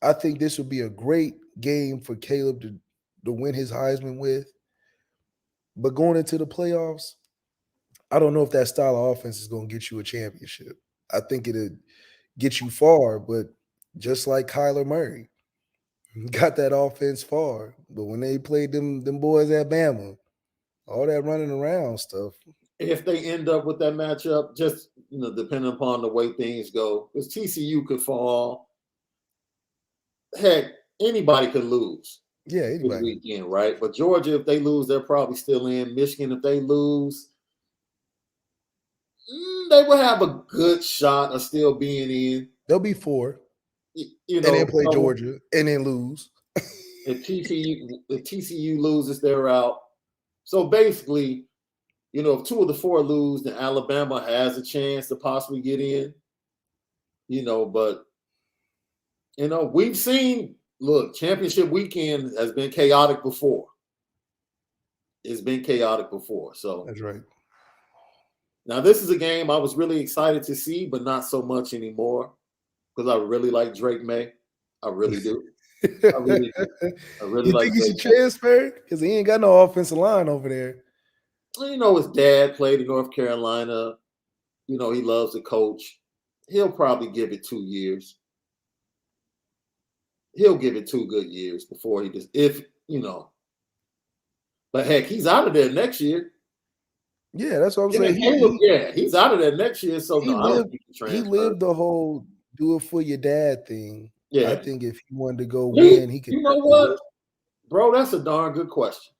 I think this would be a great game for Caleb to win his Heisman with. But going into the playoffs, I don't know if that style of offense is going to get you a championship. I think it'll get you far, but just like Kyler Murray, got that offense far. But when they played them boys at Bama, all that running around stuff. If they end up with that matchup, just depending upon the way things go, because TCU could fall. Heck, anybody could lose. Yeah, this anybody. weekend, right? But Georgia, if they lose, they're probably still in. Michigan, if they lose, they will have a good shot of still being in. They'll be 4. And then play Georgia and then lose. If TCU loses, they're out. So basically, if 2 of the 4 lose, then Alabama has a chance to possibly get in. But we've seen. Look, championship weekend has been chaotic before. It's been chaotic before. So that's right. Now this is a game I was really excited to see, but not so much anymore because I really like Drake May. I really do. I really do. I really you like. think he should transfer? Because he ain't got no offensive line over there. His dad played in North Carolina. He loves to coach. He'll probably give it 2 years. He'll give it 2 good years before he But heck, he's out of there next year. Yeah, that's what I'm saying. He's out of there next year. So I don't think he lived the whole do it for your dad thing. Yeah. I think if he wanted to go win, he could. You know what, bro? That's a darn good question.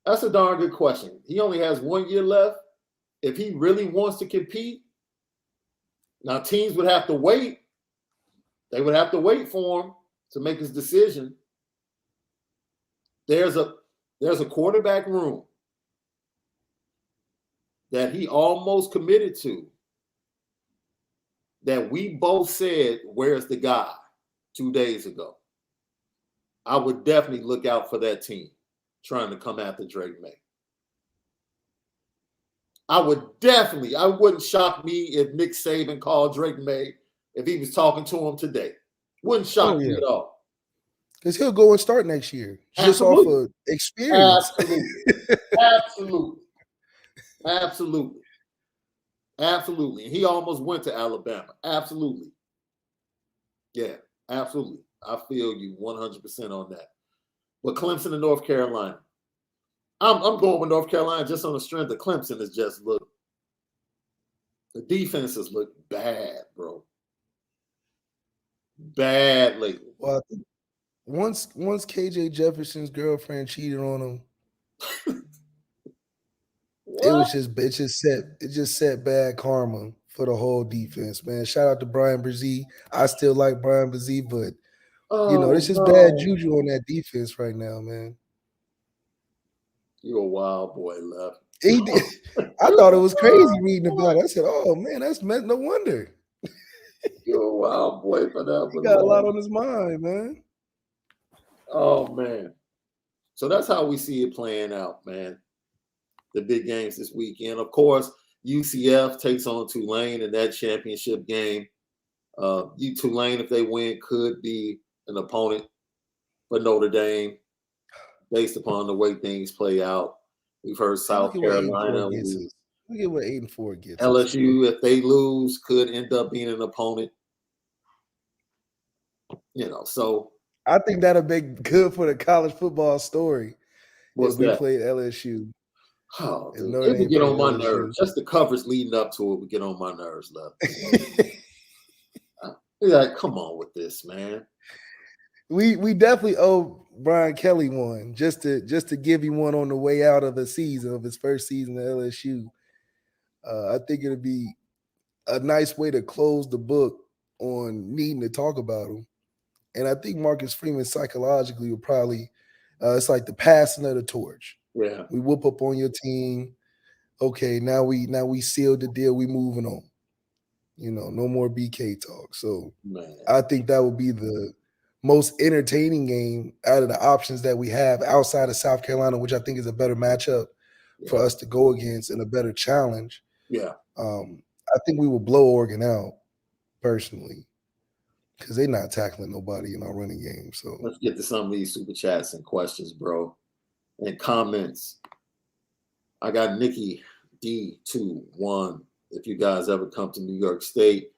That's a darn good question. He only has 1 year left. If he really wants to compete, now teams would have to wait. They would have to wait for him to make his decision. There's a quarterback room that he almost committed to that we both said, where's the guy 2 days ago? I would definitely look out for that team trying to come after Drake May. I wouldn't shock me if Nick Saban called Drake May if he was talking to him today. Wouldn't shock me at all. Because he'll go and start next year. Just off of experience. Absolutely. And he almost went to Alabama. Absolutely. Yeah, absolutely. I feel you 100% on that. But Clemson and North Carolina. I'm going with North Carolina just on the strength of Clemson has just looked. The defenses look bad, bro. Bad lately. Well, I think once KJ Jefferson's girlfriend cheated on him, it just set bad karma for the whole defense, man. Shout out to Brian Brzee. I still like Brian Brzee, but it's just bad juju on that defense right now, man. You're a wild boy, Left. He did. I thought it was crazy reading about it. I said, "Oh man, that's no wonder." You're a wild boy for that. He got a lot on his mind, man. Oh man. So that's how we see it playing out, man. The big games this weekend. Of course, UCF takes on Tulane in that championship game. Tulane, if they win, could be an opponent for Notre Dame. based upon the way things play out. We've heard South Look at what 8-4 Carolina, gets us. Look at what 8-4 gets us. LSU, if they lose, could end up being an opponent. So I think that'll be good for the college football story what's if we that? played LSU. Oh, If dude, Notre it would Dame get on played my LSU. nerves. Just the covers leading up to it would get on my nerves, Lefty. Like, come on with this, man. We definitely owe Brian Kelly one just to give him one on the way out of the season of his first season at LSU. I think it'll be a nice way to close the book on needing to talk about him. And I think Marcus Freeman psychologically will probably it's like the passing of the torch. Yeah. We whoop up on your team. Okay, now we sealed the deal. We moving on. No more BK talk. So Man. I think that would be the most entertaining game out of the options that we have outside of South Carolina, which I think is a better matchup for us to go against and a better challenge. Yeah. I think we will blow Oregon out personally because they're not tackling nobody in our running game. So let's get to some of these super chats and questions, bro, and comments. I got Nikki D21. If you guys ever come to New York State,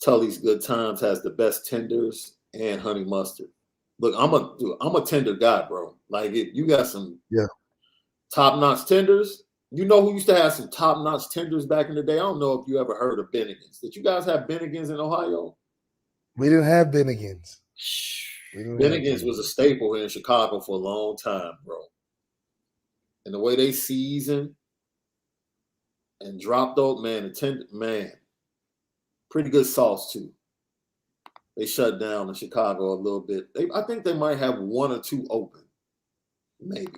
Tully's Good Times has the best tenders and honey mustard. Look, I'm a tender guy, bro. Like, if you got some top-notch tenders, you know who used to have some top-notch tenders back in the day? I don't know if you ever heard of Bennigan's. Did you guys have Bennigan's in Ohio? We didn't have Bennigan's. Bennigan's was a staple here in Chicago for a long time, bro. And the way they season and dropped out, pretty good sauce too. They shut down in Chicago a little bit. I think they might have one or two open, maybe.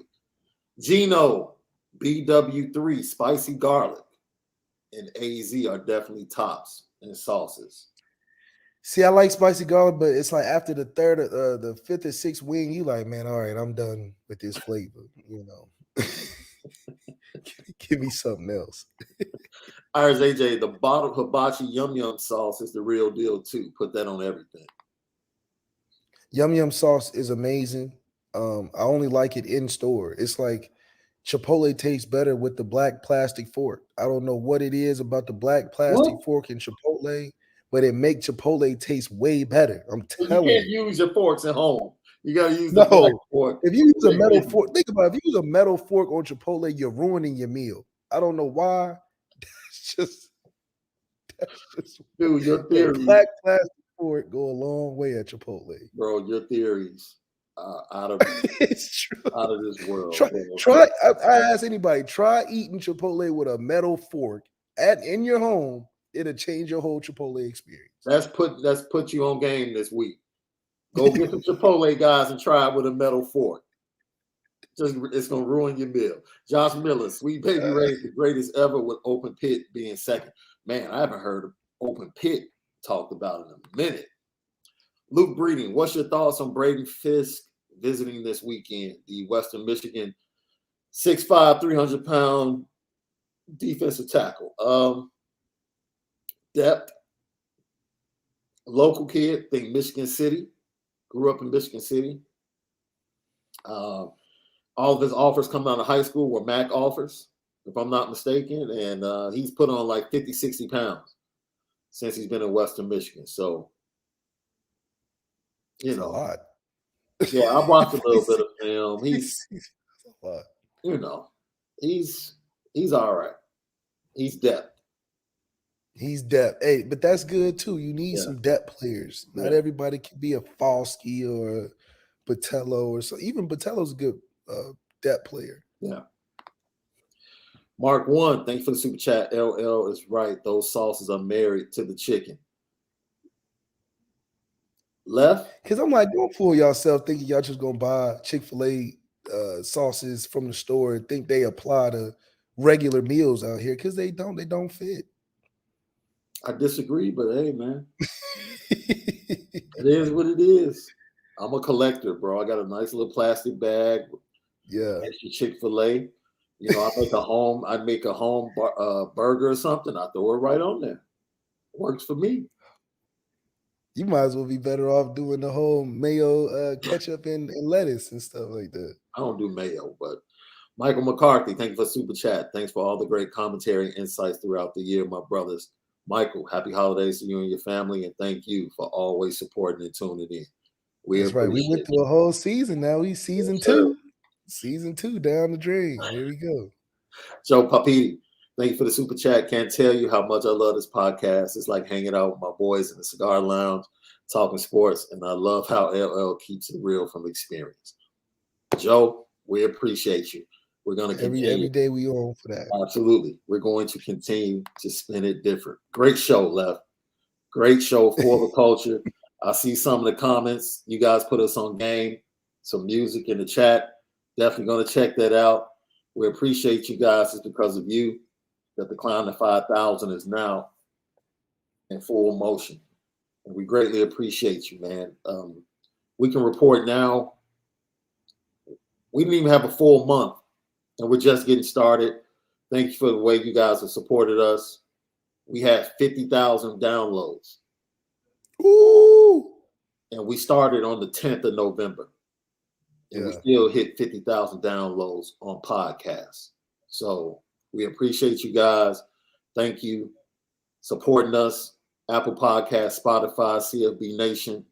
Gino, BW3, spicy garlic, and AZ are definitely tops in sauces. See, I like spicy garlic, but it's like after the third, the fifth or sixth wing, you like, man, all right, I'm done with this flavor. Give me something else. Ours AJ, the bottled hibachi yum yum sauce is the real deal too. Put that on everything. Yum yum sauce is amazing. I only like it in store. It's like Chipotle tastes better with the black plastic fork. I don't know what it is about the black plastic fork in Chipotle, but it makes Chipotle taste way better. I'm telling you. You can't use your forks at home. You got to use the black fork. If you use a metal fork, think about it. If you use a metal fork on Chipotle, you're ruining your meal. I don't know why. That's just dude, your theory. Black plastic fork go a long way at Chipotle. Bro, your theories out of it's true. Out of this world. Try I ask anybody, try eating Chipotle with a metal fork in your home. It'll change your whole Chipotle experience. That's put you on game this week. Go get some Chipotle guys and try it with a metal fork. It's gonna ruin your meal. Josh Miller, Sweet Baby Ray, the greatest ever with Open Pit being second. Man, I haven't heard of Open Pit talked about in a minute. Luke Breeding, what's your thoughts on Braden Fisk visiting this weekend? The Western Michigan 6'5", 300-pound defensive tackle. Depth. Local kid, think Michigan City. Grew up in Michigan City. All of his offers come out of high school were MAC offers, if I'm not mistaken. And he's put on like 50, 60 pounds since he's been in Western Michigan. So, a lot. Yeah, I watched a little bit of film. He's a lot. He's all right. He's depth. He's depth. Hey, but that's good too. You need some depth players. Not everybody can be a Falsky or a Botello or so. Even Botello's a good depth player. Yeah. Mark 1, thanks for the super chat. LL is right. Those sauces are married to the chicken. Left? Because I'm like, don't fool yourself thinking y'all just gonna buy Chick-fil-A sauces from the store and think they apply to regular meals out here, because they don't fit. I disagree, but hey, man. It is what it is. I'm a collector, bro. I got a nice little plastic bag. Yeah. Extra Chick-fil-A. I make a home burger or something. I throw it right on there. Works for me. You might as well be better off doing the whole mayo, ketchup, and lettuce and stuff like that. I don't do mayo, but Michael McCarthy, thank you for super chat. Thanks for all the great commentary and insights throughout the year, my brothers. Michael, happy holidays to you and your family, and thank you for always supporting and tuning in. That's right. We went through a whole season now. We season 2. Season 2 down the drain. Here we go. Joe Papiti, thank you for the super chat. Can't tell you how much I love this podcast. It's like hanging out with my boys in the cigar lounge, talking sports, and I love how LL keeps it real from experience. Joe, we appreciate you. We're going to continue. Every day we on for that. Absolutely. We're going to continue to spin it different. Great show, Left. Great show for the culture. I see some of the comments. You guys put us on game. Some music in the chat. Definitely going to check that out. We appreciate you guys. It's because of you that the Climb to 5,000 is now in full motion. And we greatly appreciate you, man. We can report now. We didn't even have a full month, and we're just getting started. Thank you for the way you guys have supported us. We had 50,000 downloads. Ooh. And we started on the 10th of November. And we still hit 50,000 downloads on podcasts. So we appreciate you guys. Thank you supporting us. Apple Podcasts, Spotify, CFB Nation.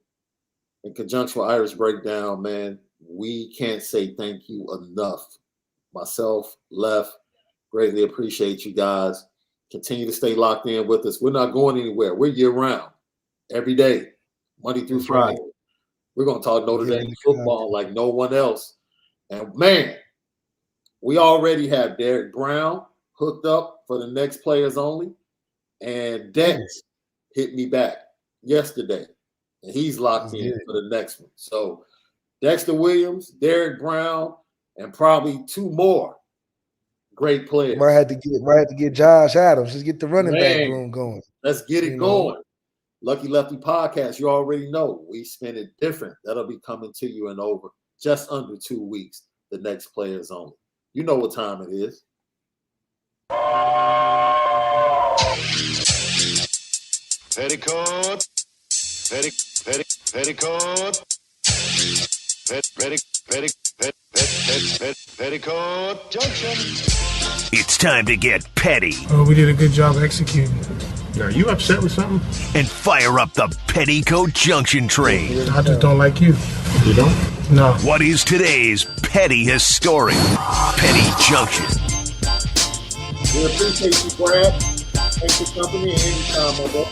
In conjunction with Irish Breakdown, man, we can't say thank you enough. Myself, Left, greatly appreciate you guys. Continue to stay locked in with us. We're not going anywhere. We're year-round, every day, Monday through Friday. Right. We're going to talk Notre Dame football like no one else. And, man, we already have Derek Brown hooked up for the next Players Only. And Dex hit me back yesterday. And he's locked in for the next one. So, Dexter Williams, Derek Brown, and probably 2 more great players. Might have to get Josh Adams. Just get the running back room going. Let's get it going. Lucky Lefty Podcast, you already know we spin it different. That'll be coming to you in over just under 2 weeks. The next Players Only. You know what time it is. Petticoat. Petticoat Junction. It's time to get petty. Oh, we did a good job executing. Are you upset with something? And fire up the Petticoat Junction train. I just don't like you. You don't? No. What is today's petty historic Petty Junction? We appreciate you, Brad. Thanks for company anytime, my boy.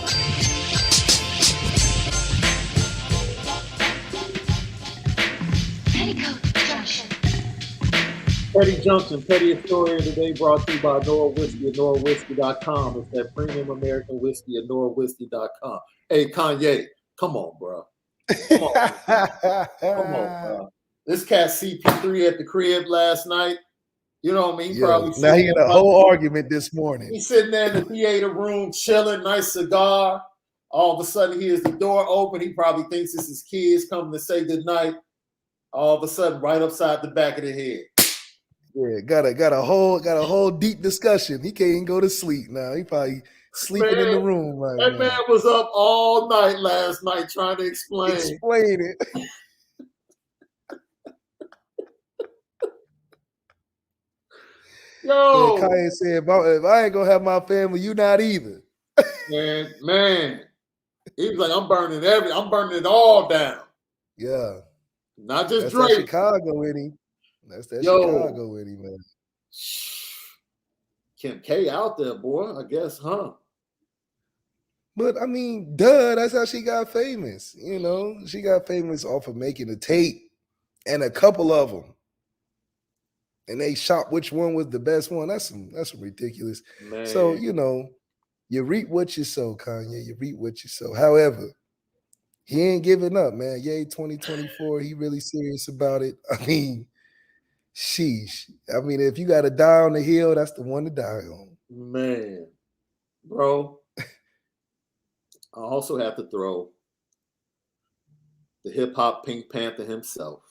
Petty Junction, Petty Historian today brought to you by Onora Whiskey at NoraWhiskey.com. It's that premium American whiskey at NoraWhiskey.com. Hey, Kanye, come on, bro. Come on, bro. This cat CP3 at the crib last night. You know what I mean? Now he had a whole argument this morning. He's sitting there in the theater room, chilling, nice cigar. All of a sudden, he hears the door open. He probably thinks it's his kids coming to say goodnight. All of a sudden, right upside the back of the head. Yeah, got a whole deep discussion. He can't even go to sleep now. He probably sleeping in the room right now. That man was up all night last night trying to explain it. Yo, yeah, Kanye said, if I ain't gonna have my family, you not either. man. He was like, I'm burning it all down. Yeah. Not just That's Drake. that Chicago in him. That's that Chicago in him, man. Kim K out there, boy, I guess, huh? But I mean, that's how she got famous. You know, she got famous off of making a tape and a couple of them. And they shot which one was the best one. That's ridiculous. Man. So, you know, you reap what you sow, Kanye. You reap what you sow. However, he ain't giving up, man. Yay, 2024. He really serious about it. I mean, sheesh. I mean, if you got to die on the hill, that's the one to die on. Man, bro. I also have to throw the hip-hop Pink Panther himself,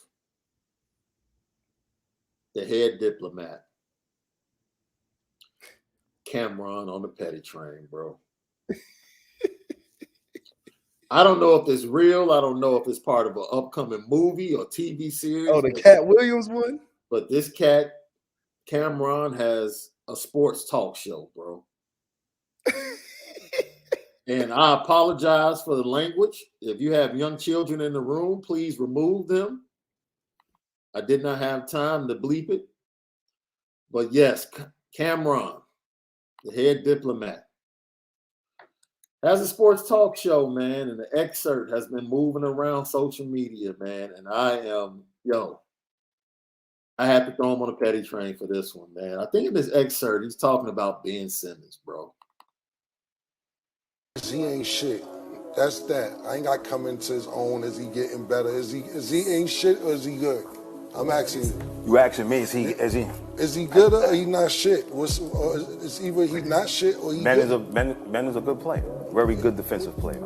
the head diplomat, Cameron on the petty train, bro. I don't know if it's real. I don't know if it's part of an upcoming movie or TV series. Oh, the Cat Williams one? but this cat, Cameron, has a sports talk show, bro. And I apologize for the language. If you have young children in the room, please remove them. I did not have time to bleep it. But yes, Cameron, the head diplomat, has a sports talk show, man, and the excerpt has been moving around social media, man. And I had to throw him on a petty train for this one, man. I think in this excerpt, he's talking about Ben Simmons, bro. He ain't shit. That's that. I ain't got to come into his own. Is he getting better? Is he ain't shit or is he good? I'm asking you. You asking me? Is he good or he not shit? It's either he not shit or he good. Ben is a good player. Very good defensive player.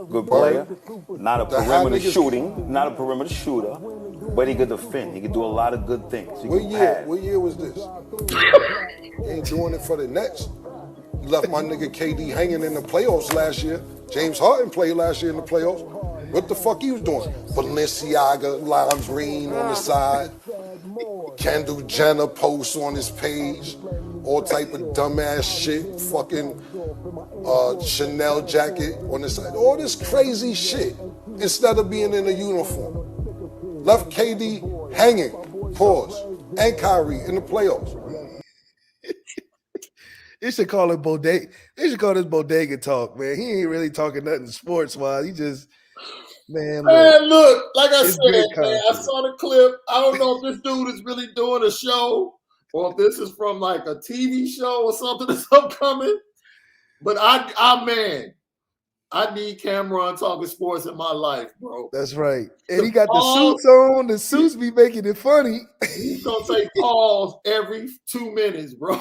Good player. Not a perimeter shooter, but he could defend. He could do a lot of good things. What year was this? He ain't doing it for the Nets. He left my nigga KD hanging in the playoffs last year. James Harden played last year in the playoffs. What the fuck he was doing? Balenciaga, lime green on the side. Kendall Jenner posts on his page. All type of dumbass shit. Fucking Chanel jacket on the side. All this crazy shit instead of being in a uniform. Left KD hanging, pause, and Kyrie in the playoffs. They should call it bodega. They should call this bodega talk, man. He ain't really talking nothing sports-wise. He just, man, look, like I said, man, content. I saw the clip. I don't know if this dude is really doing a show or if this is from like a TV show or something that's upcoming. But I need Cameron talking sports in my life, bro. That's right. And he got the suits on. The suits be making it funny. He's going to take calls every 2 minutes, bro.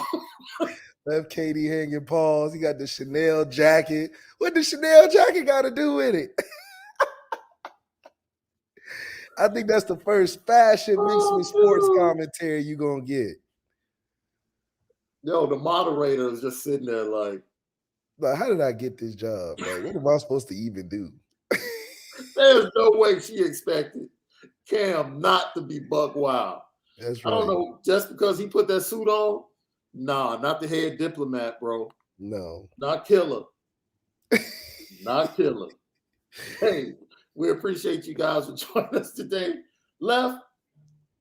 Left Katie hanging paws. He got the Chanel jacket. What the Chanel jacket got to do with it? I think that's the first fashion mixed with sports commentary you're going to get. Yo, the moderator is just sitting there like, how did I get this job? Like, what am I supposed to even do? There's no way she expected Cam not to be buck wild. That's right. I don't know, just because he put that suit on? Nah, not the head diplomat, bro. No. Not killer. Not killer. Hey, we appreciate you guys for joining us today. Left,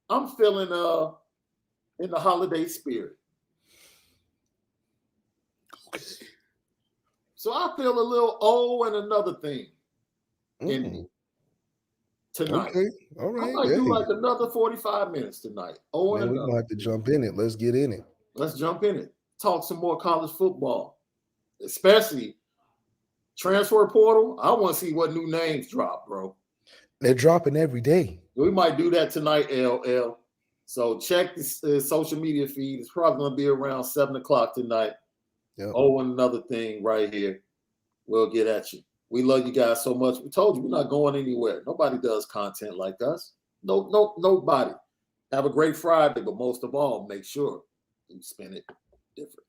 I'm feeling in the holiday spirit. Okay. So I feel a little and another thing in me tonight. Okay, all right. I might do like another 45 minutes tonight. Man, we're going to have to jump in it. Let's get in it. Let's jump in it. Talk some more college football, especially transfer portal. I want to see what new names drop, bro. They're dropping every day. We might do that tonight, LL. So check the social media feed. It's probably going to be around 7 o'clock tonight. Yep. And another thing right here. We'll get at you. We love you guys so much. We told you we're not going anywhere. Nobody does content like us. No, nobody. Have a great Friday, but most of all, make sure you spend it different.